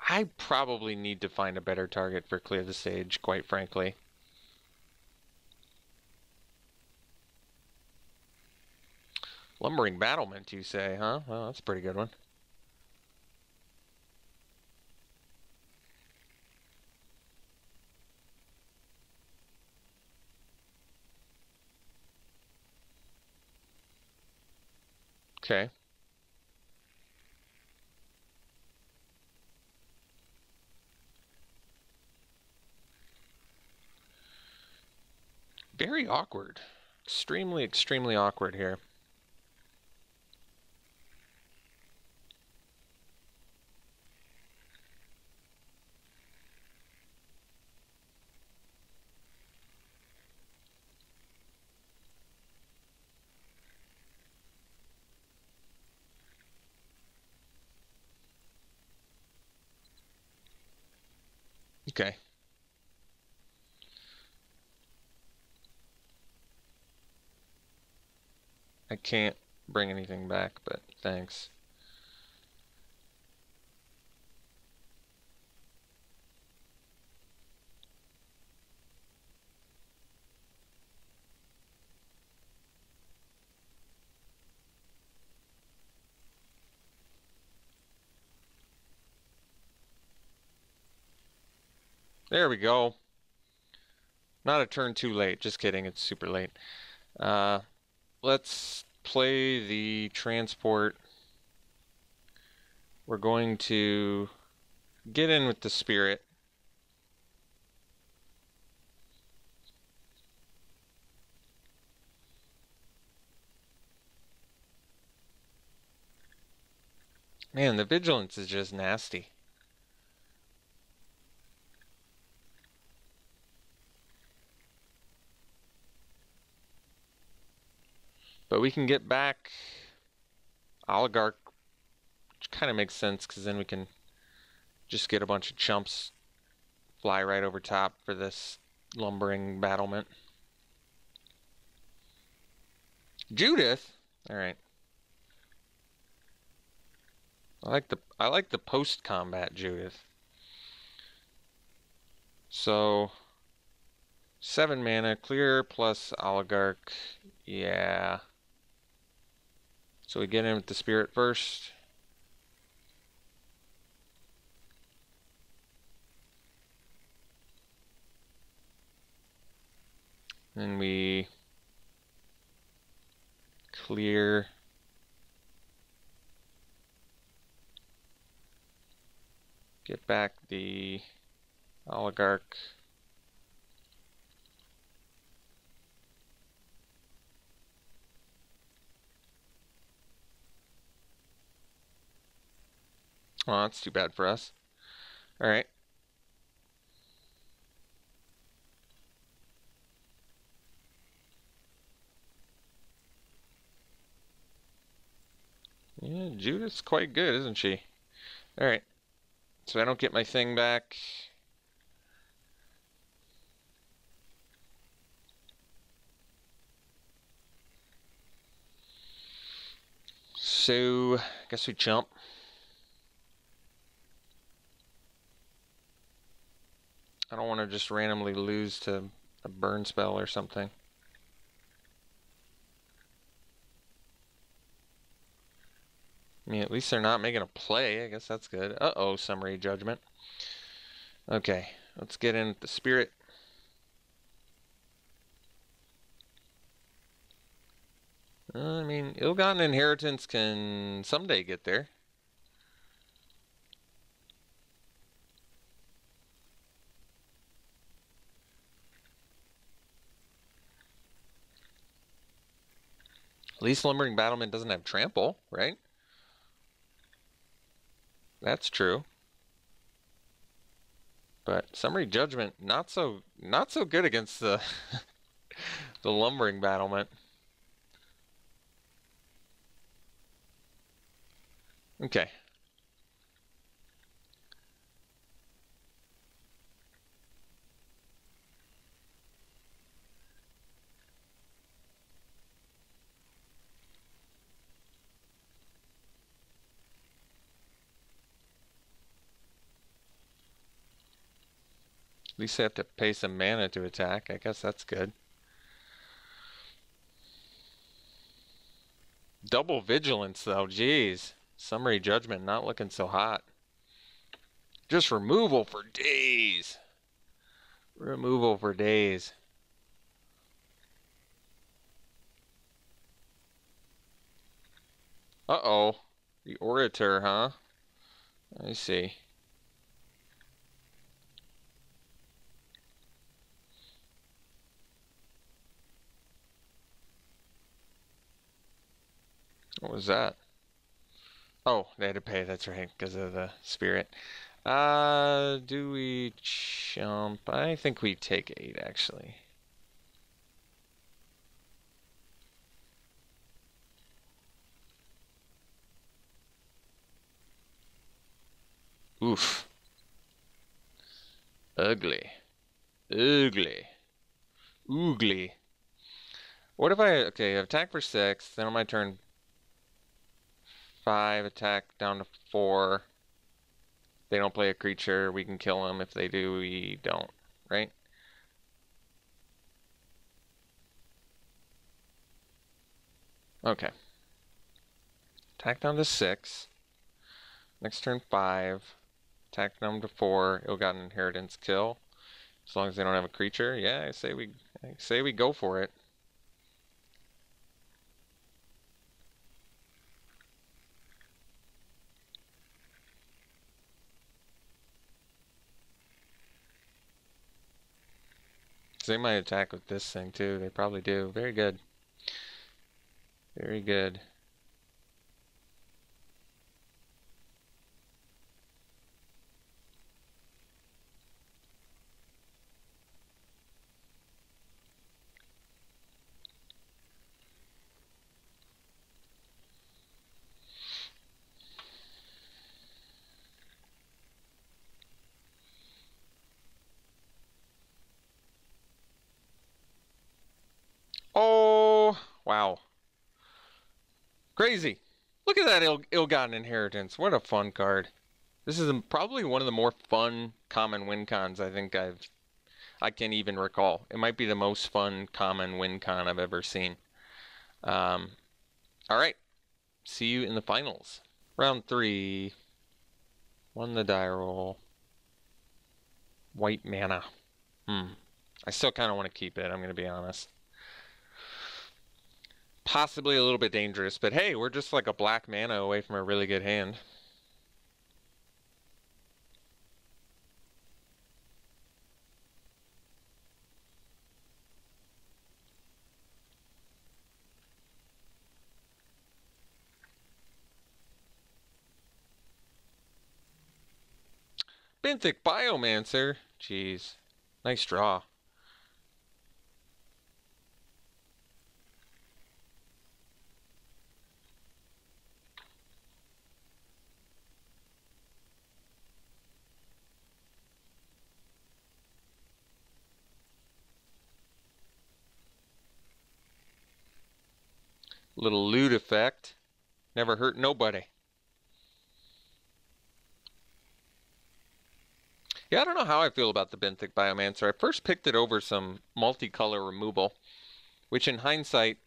I probably need to find a better target for clear the stage, quite frankly. Lumbering battlement, you say, huh? Well, that's a pretty good one. Okay. Very awkward. Extremely, extremely awkward here. Okay. I can't bring anything back, but thanks. There we go. Not a turn too late. Just kidding. It's super late. Let's play the transport. We're going to get in with the spirit. Man, the vigilance is just nasty. But we can get back Oligarch, which kind of makes sense because then we can just get a bunch of chumps fly right over top for this lumbering battlement. Judith? Alright. I like the post-combat Judith. So 7 mana, clear plus Oligarch. Yeah. So we get in with the spirit first. Then we clear. Get back the Oligarch. Oh, that's too bad for us. Alright. Yeah, Judith's quite good, isn't she? Alright. So I don't get my thing back. So, I guess we jump. I don't want to just randomly lose to a burn spell or something. I mean, at least they're not making a play. I guess that's good. Uh-oh, summary judgment. Okay, let's get in the spirit. I mean, ill-gotten inheritance can someday get there. At least Lumbering Battlement doesn't have trample, right? That's true. But summary judgment not so good against the The lumbering battlement. Okay. At least they have to pay some mana to attack. I guess that's good. Double vigilance, though. Jeez. Summary judgment not looking so hot. Just removal for days. Removal for days. Uh-oh. The Orator, huh? I see. What was that? Oh, they had to pay, that's right, because of the spirit. Do we jump? I think we take 8, actually. Oof. Ugly. Ugly. Oogly. What if I, okay, attack for 6, then on my turn 5, attack down to 4. They don't play a creature, we can kill them. If they do, we don't, right? Okay. Attack down to 6. Next turn 5. Attack down to 4. Ill-gotten inheritance kill. As long as they don't have a creature. Yeah, I say we go for it. They might attack with this thing too. They probably do. Very good. Very good. Oh, wow. Crazy. Look at that ill-gotten inheritance. What a fun card. This is probably one of the more fun common win cons I think I can even recall. It might be the most fun common win con I've ever seen. All right. See you in the finals. Round 3. Won the die roll. White mana. I still kind of want to keep it, I'm going to be honest. Possibly a little bit dangerous, but hey, we're just like a black mana away from a really good hand. Benthic Biomancer. Jeez. Nice draw. Little loot effect. Never hurt nobody. Yeah, I don't know how I feel about the Benthic Biomancer. I first picked it over some multicolor removal, which in hindsight,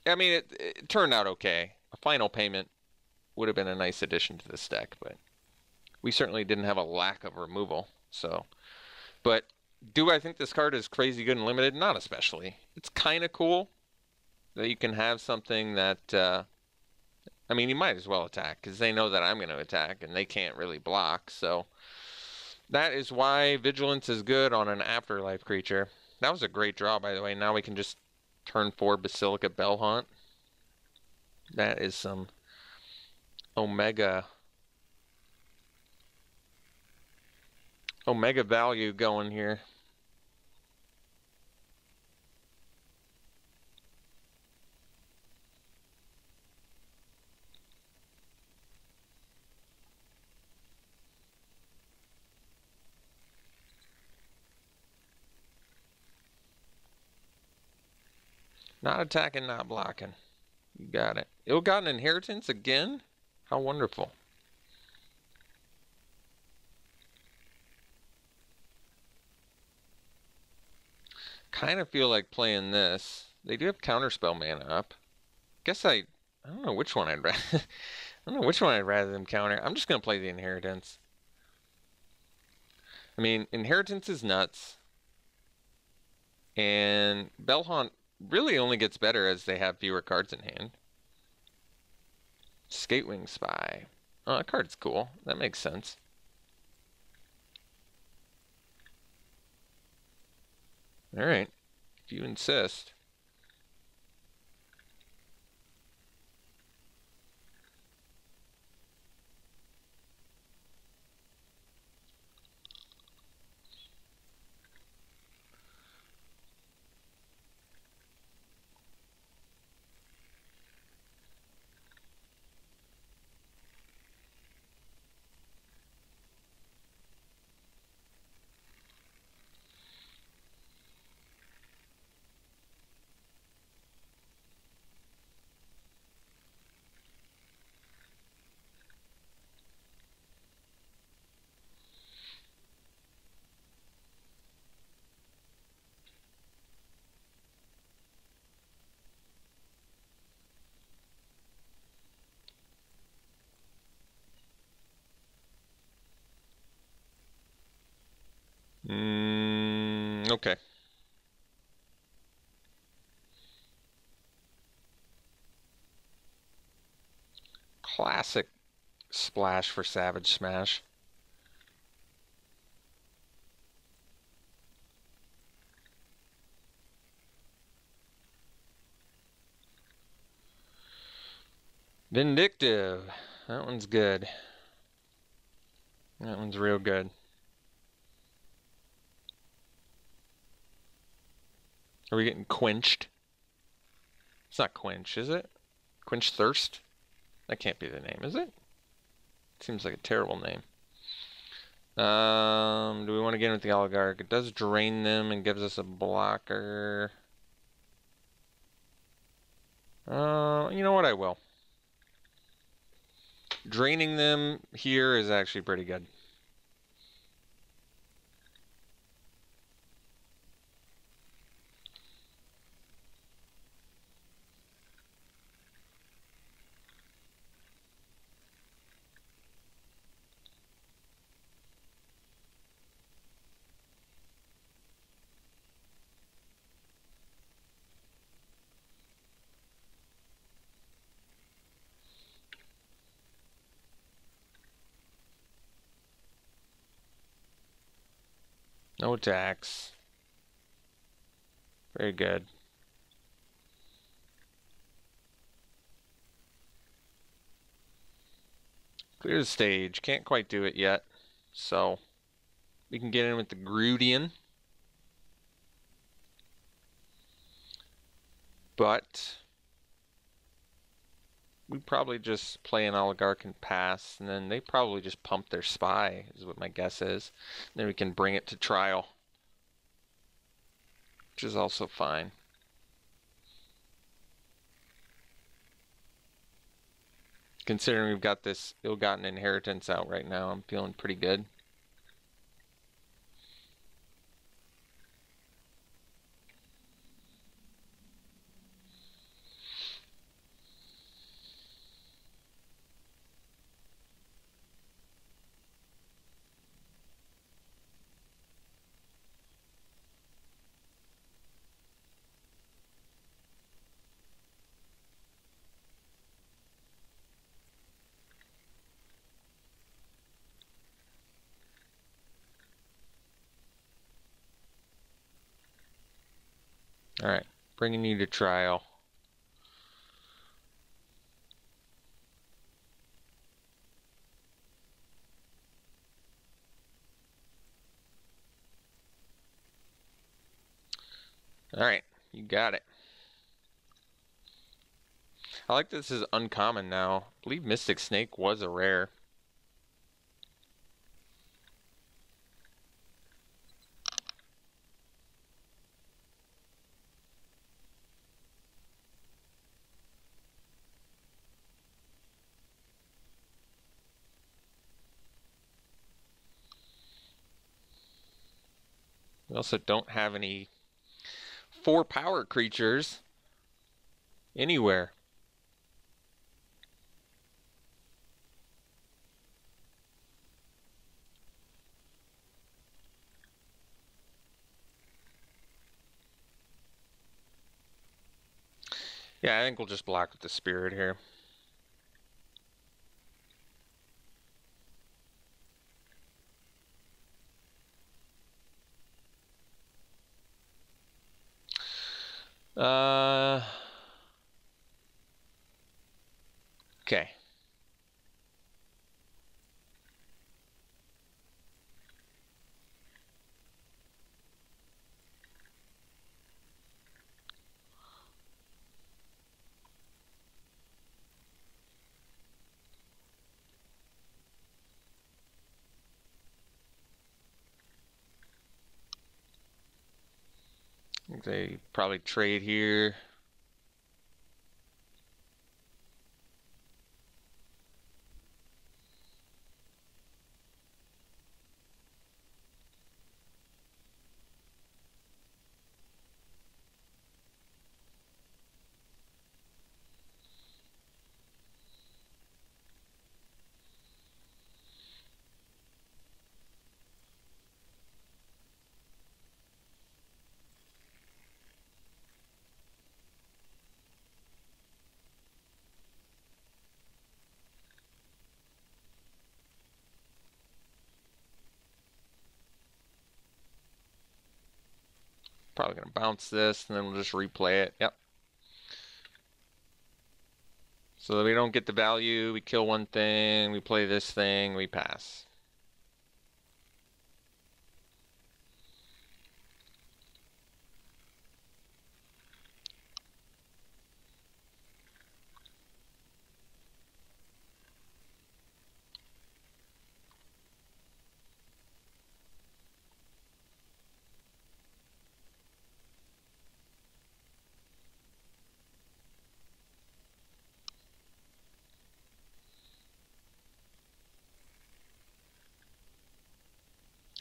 I mean, it turned out okay. A final payment would have been a nice addition to this deck, but we certainly didn't have a lack of removal. So, but do I think this card is crazy good and limited? Not especially. It's kind of cool that you can have something that, I mean, you might as well attack because they know that I'm going to attack and they can't really block. So that is why Vigilance is good on an Afterlife creature. That was a great draw, by the way. Now we can just turn 4 Basilica Bellhaunt. That is some Omega value going here. Not attacking, not blocking. You got it. Ill-gotten inheritance again? How wonderful. Kind of feel like playing this. They do have counterspell mana up. Guess I don't know which one I'd rather. I don't know which one I'd rather them counter. I'm just gonna play the inheritance. I mean, inheritance is nuts, and Bellhaunt really only gets better as they have fewer cards in hand. Skatewing Spy. Oh, that card's cool. That makes sense. All right, if you insist. Okay. Classic splash for Savage Smash. Vindictive. That one's good. That one's real good. Are we getting quenched? It's not quench, is it? Quench thirst? That can't be the name, is it? Seems like a terrible name. Do we want to get in with the Oligarch? It does drain them and gives us a blocker. You know what? I will. Draining them here is actually pretty good. No attacks. Very good. Clear the stage. Can't quite do it yet. So we can get in with the Grudian. But we probably just play an Oligarch and pass, and then they probably just pump their Spy, is what my guess is. And then we can bring it to trial, which is also fine. Considering we've got this ill-gotten inheritance out right now, I'm feeling pretty good. All right, bringing you to trial. All right, you got it. I like this is uncommon now. I believe Mystic Snake was a rare. We also don't have any 4-power creatures anywhere. Yeah, I think we'll just block with the spirit here. Okay. They probably trade here. Probably going to bounce this, and then we'll just replay it. Yep. So that we don't get the value, we kill one thing, we play this thing, we pass.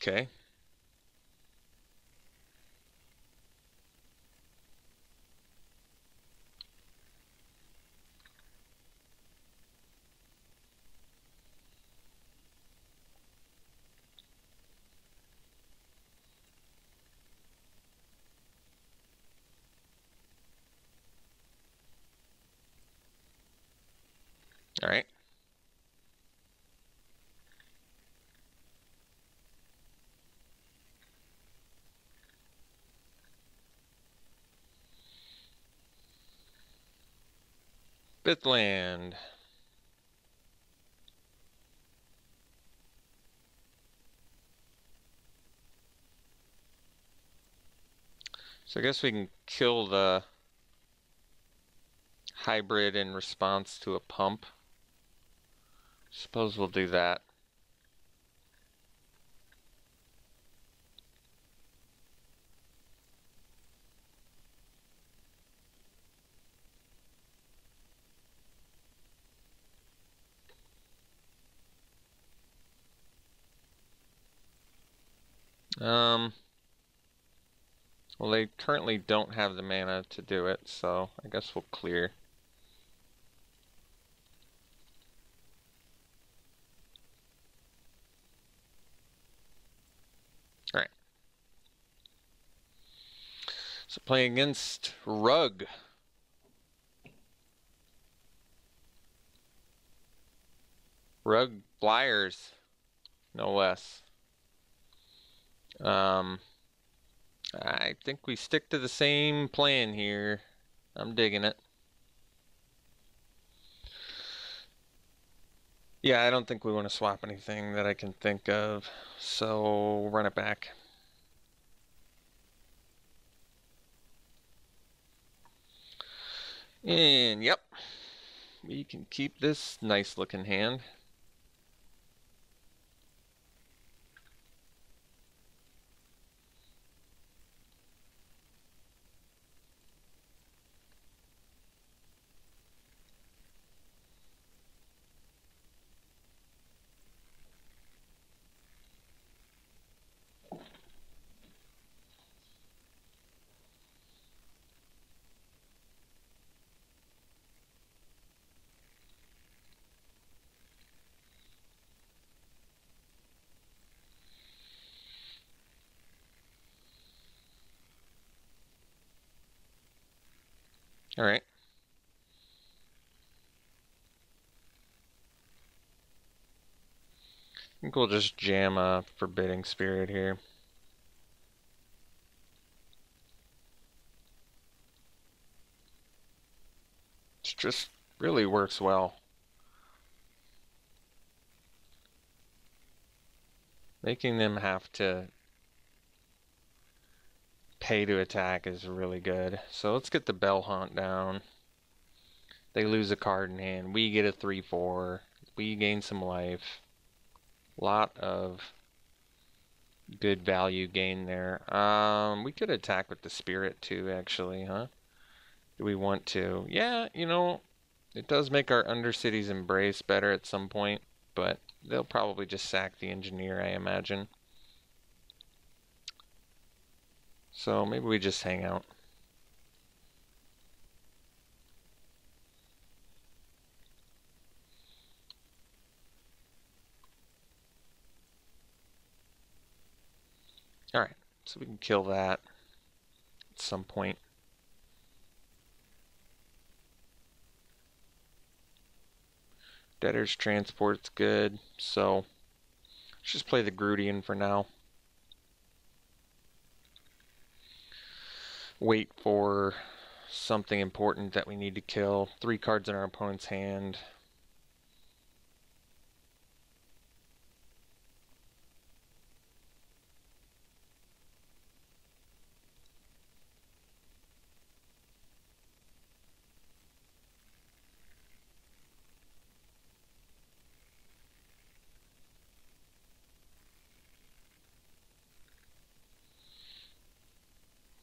Okay. All right. Fifth land. So I guess we can kill the hybrid in response to a pump. Suppose we'll do that. Well, they currently don't have the mana to do it, so I guess we'll clear. All right. So playing against Rug. Rug Flyers, no less. I think we stick to the same plan here. I'm digging it. Yeah, I don't think we want to swap anything that I can think of, so run it back. And yep, we can keep this nice looking hand. Alright. I think we'll just jam a Forbidding Spirit here. It just really works well. Making them have to pay to attack is really good. So let's get the Bell Haunt down. They lose a card in hand. We get a 3/4. We gain some life. Lot of good value gain there. We could attack with the Spirit too, actually, huh? Do we want to? Yeah, you know, it does make our Undercity's Embrace better at some point, but they'll probably just sack the Engineer, I imagine. So maybe we just hang out. Alright, so we can kill that at some point. Debtor's Transport's good, so let's just play the Grudian for now. Wait for something important that we need to kill. 3 cards in our opponent's hand.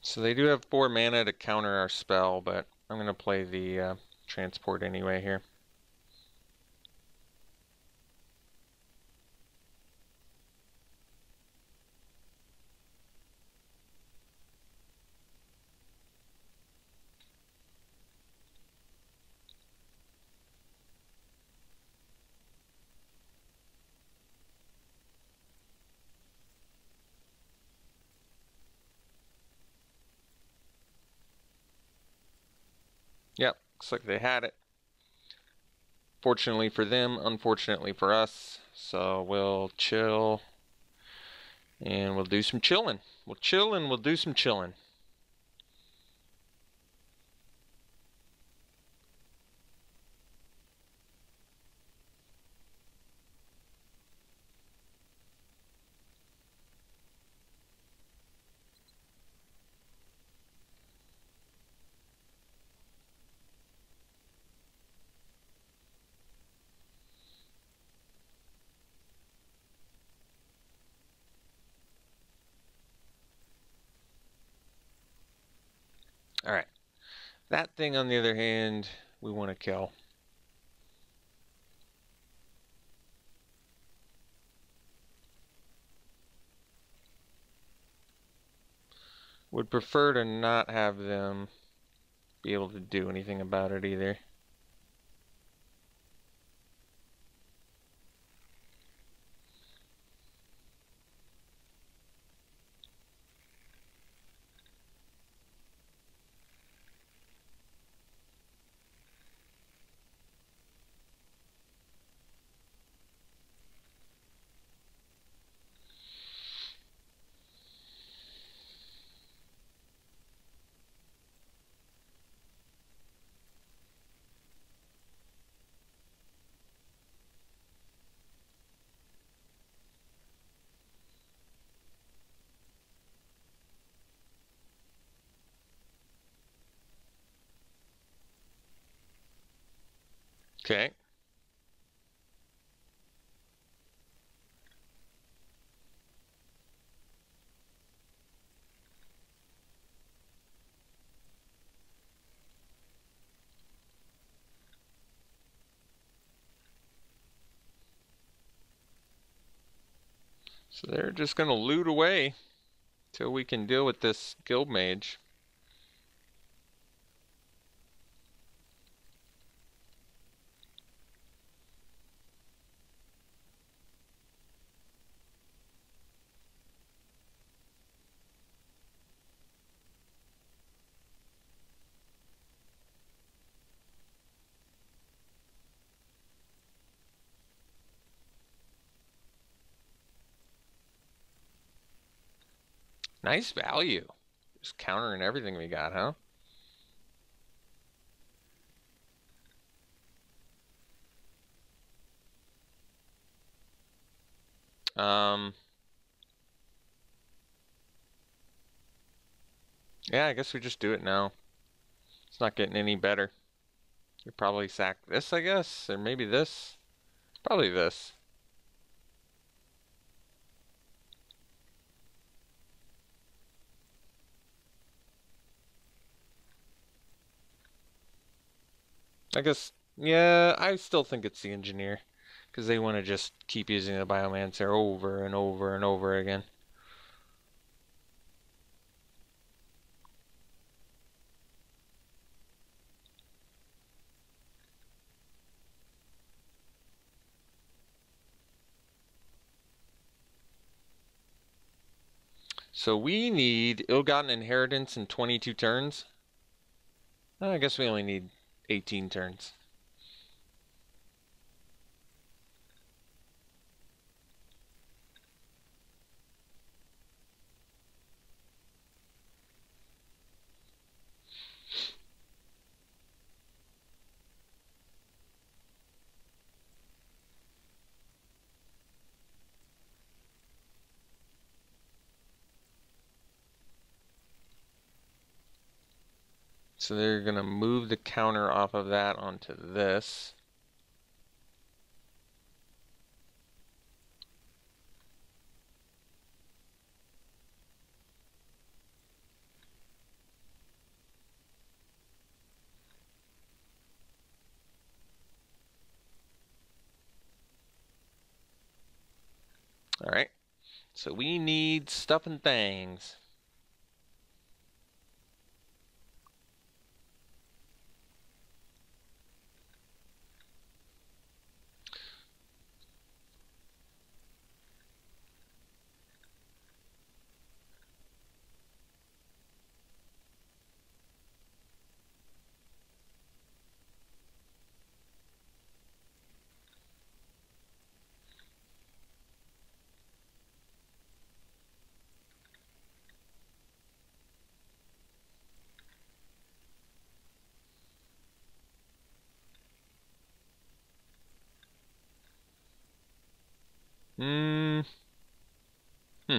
So they do have 4 mana to counter our spell, but I'm going to play the transport anyway here. Yep, looks like they had it. Fortunately for them, unfortunately for us. So we'll chill and we'll do some chilling. We'll chill and we'll do some chilling. Alright. That thing, on the other hand, we want to kill. Would prefer to not have them be able to do anything about it either. Okay. So they're just going to loot away till we can deal with this guild mage. Nice value. Just countering everything we got, huh? Yeah, I guess we just do it now. It's not getting any better. You probably sack this, I guess, or maybe this. Probably this. I guess, yeah, I still think it's the engineer. Because they want to just keep using the Biomancer over and over and over again. So we need Ill-Gotten Inheritance in 22 turns. I guess we only need 18 turns. So they're going to move the counter off of that onto this. All right. So we need stuff and things. Hmm. Hmm.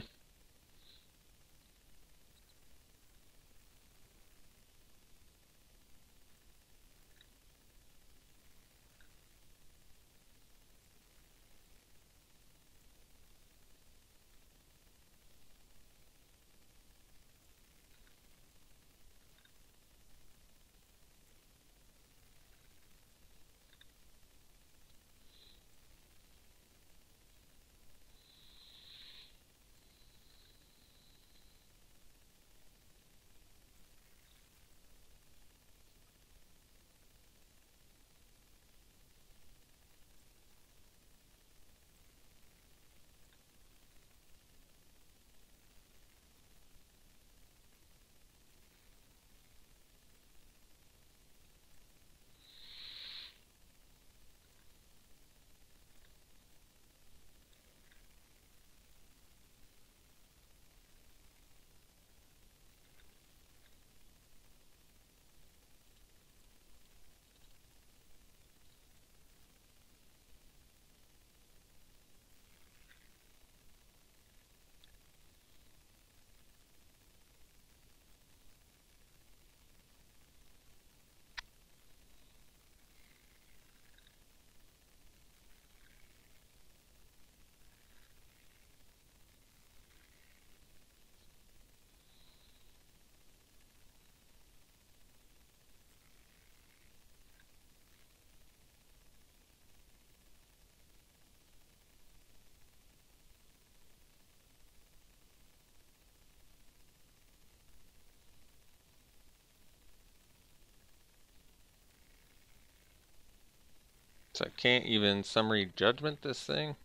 So I can't even summary judgment this thing.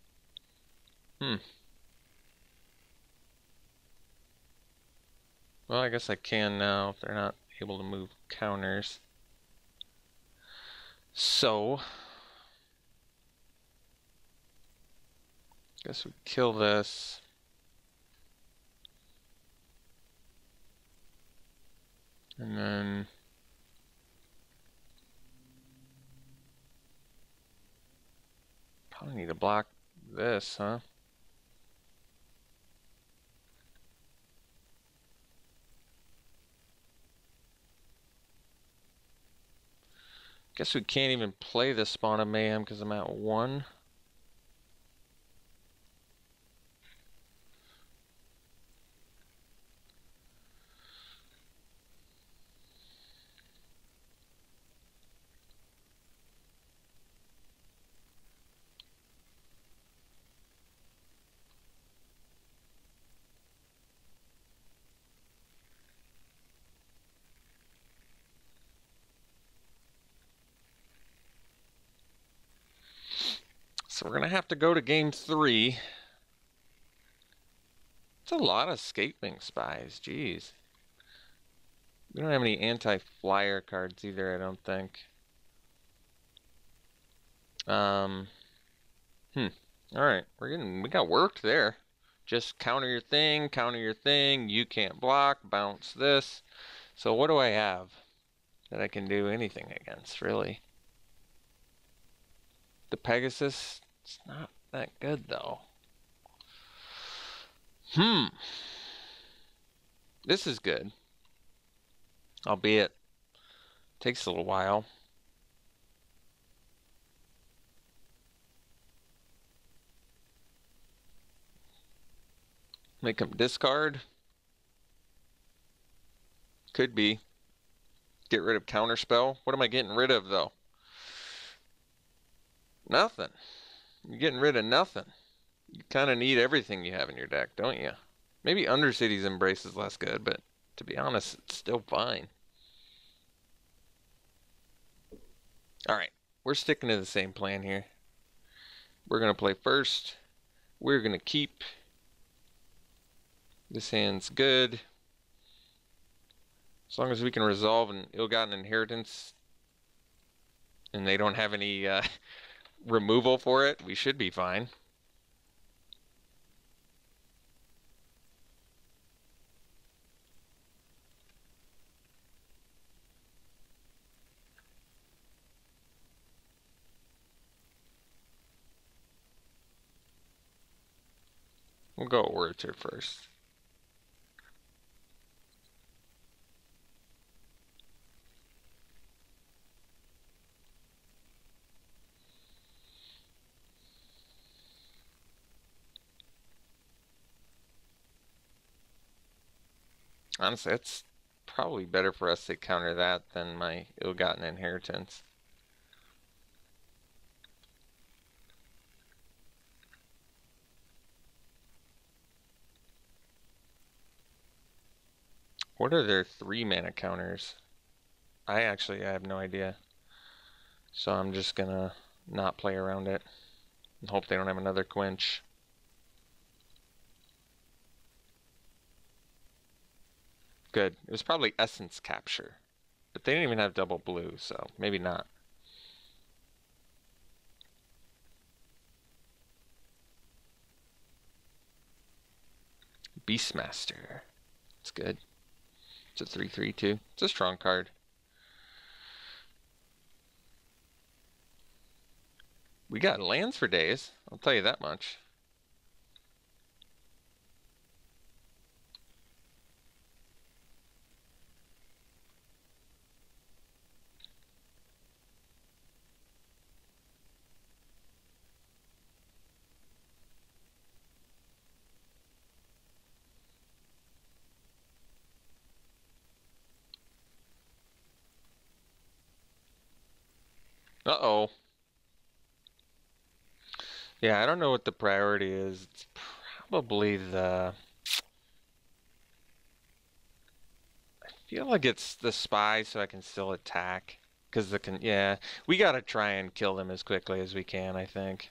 Well, I guess I can now if they're not able to move counters. So, guess we kill this. And then probably need to block this, huh? Guess we can't even play the Spawn of Mayhem because I'm at 1. So we're gonna have to go to game 3. It's a lot of escaping spies, jeez. We don't have any anti-flyer cards either, I don't think. Alright, we got worked there. Just counter your thing, you can't block, bounce this. So what do I have that I can do anything against, really? The Pegasus, it's not that good though. This is good. Albeit, takes a little while. Make him discard. Could be. Get rid of Counterspell. What am I getting rid of, though? Nothing. You're getting rid of nothing. You kind of need everything you have in your deck, don't you? Maybe Undercity's Embrace is less good, but to be honest, it's still fine. Alright, we're sticking to the same plan here. We're going to play first. We're going to keep. This hand's good. As long as we can resolve an ill-gotten inheritance and they don't have any removal for it, we should be fine. We'll go Orator first. Honestly, it's probably better for us to counter that than my ill-gotten inheritance. What are their 3-mana counters? I have no idea. So I'm just gonna not play around it and hope they don't have another quench. Good. It was probably Essence Capture. But they didn't even have double blue, so maybe not. Beastmaster. It's good. It's a 3/3 too. It's a strong card. We got lands for days, I'll tell you that much. Uh-oh. Yeah, I don't know what the priority is. It's probably the... I feel like it's the spy so I can still attack. Because yeah, we gotta try and kill them as quickly as we can, I think.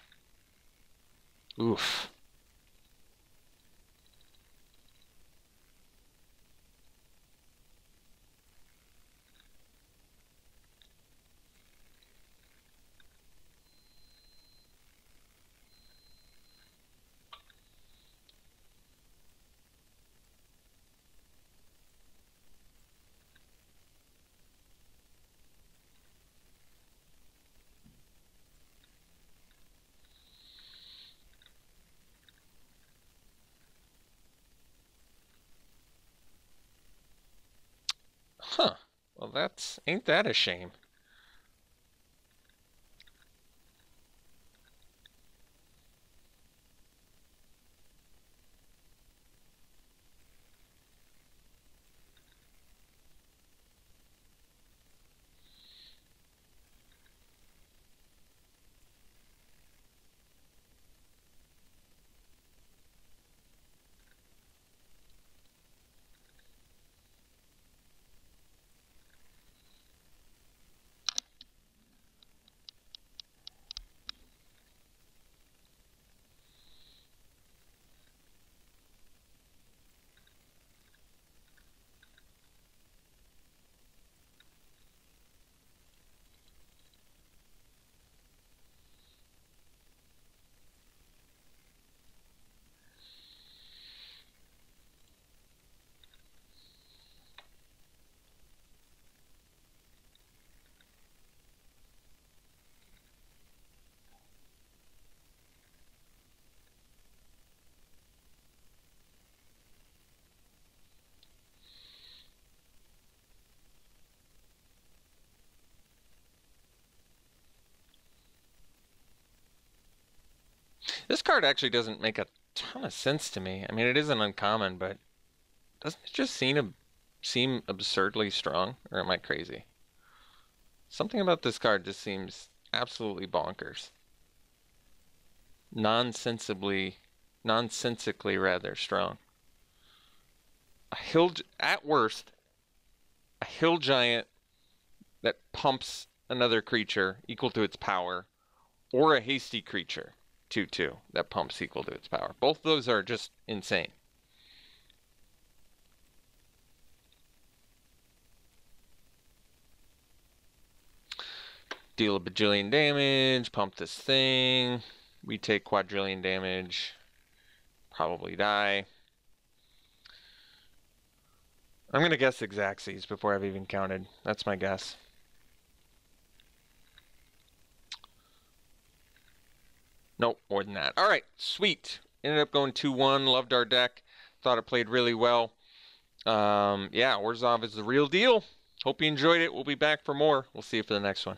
Oof. ain't that a shame? This card actually doesn't make a ton of sense to me. I mean, it isn't uncommon, but doesn't it just seem absurdly strong? Or am I crazy? Something about this card just seems absolutely bonkers. Nonsensically rather strong. At worst, a hill giant that pumps another creature equal to its power, or a hasty creature 2/2 that pumps equal to its power. Both of those are just insane. Deal a bajillion damage, pump this thing. We take quadrillion damage, probably die. I'm going to guess Xaxes before I've even counted. That's my guess. Nope, more than that. All right, sweet. Ended up going 2-1. Loved our deck. Thought it played really well. Yeah, Orzhov is the real deal. Hope you enjoyed it. We'll be back for more. We'll see you for the next one.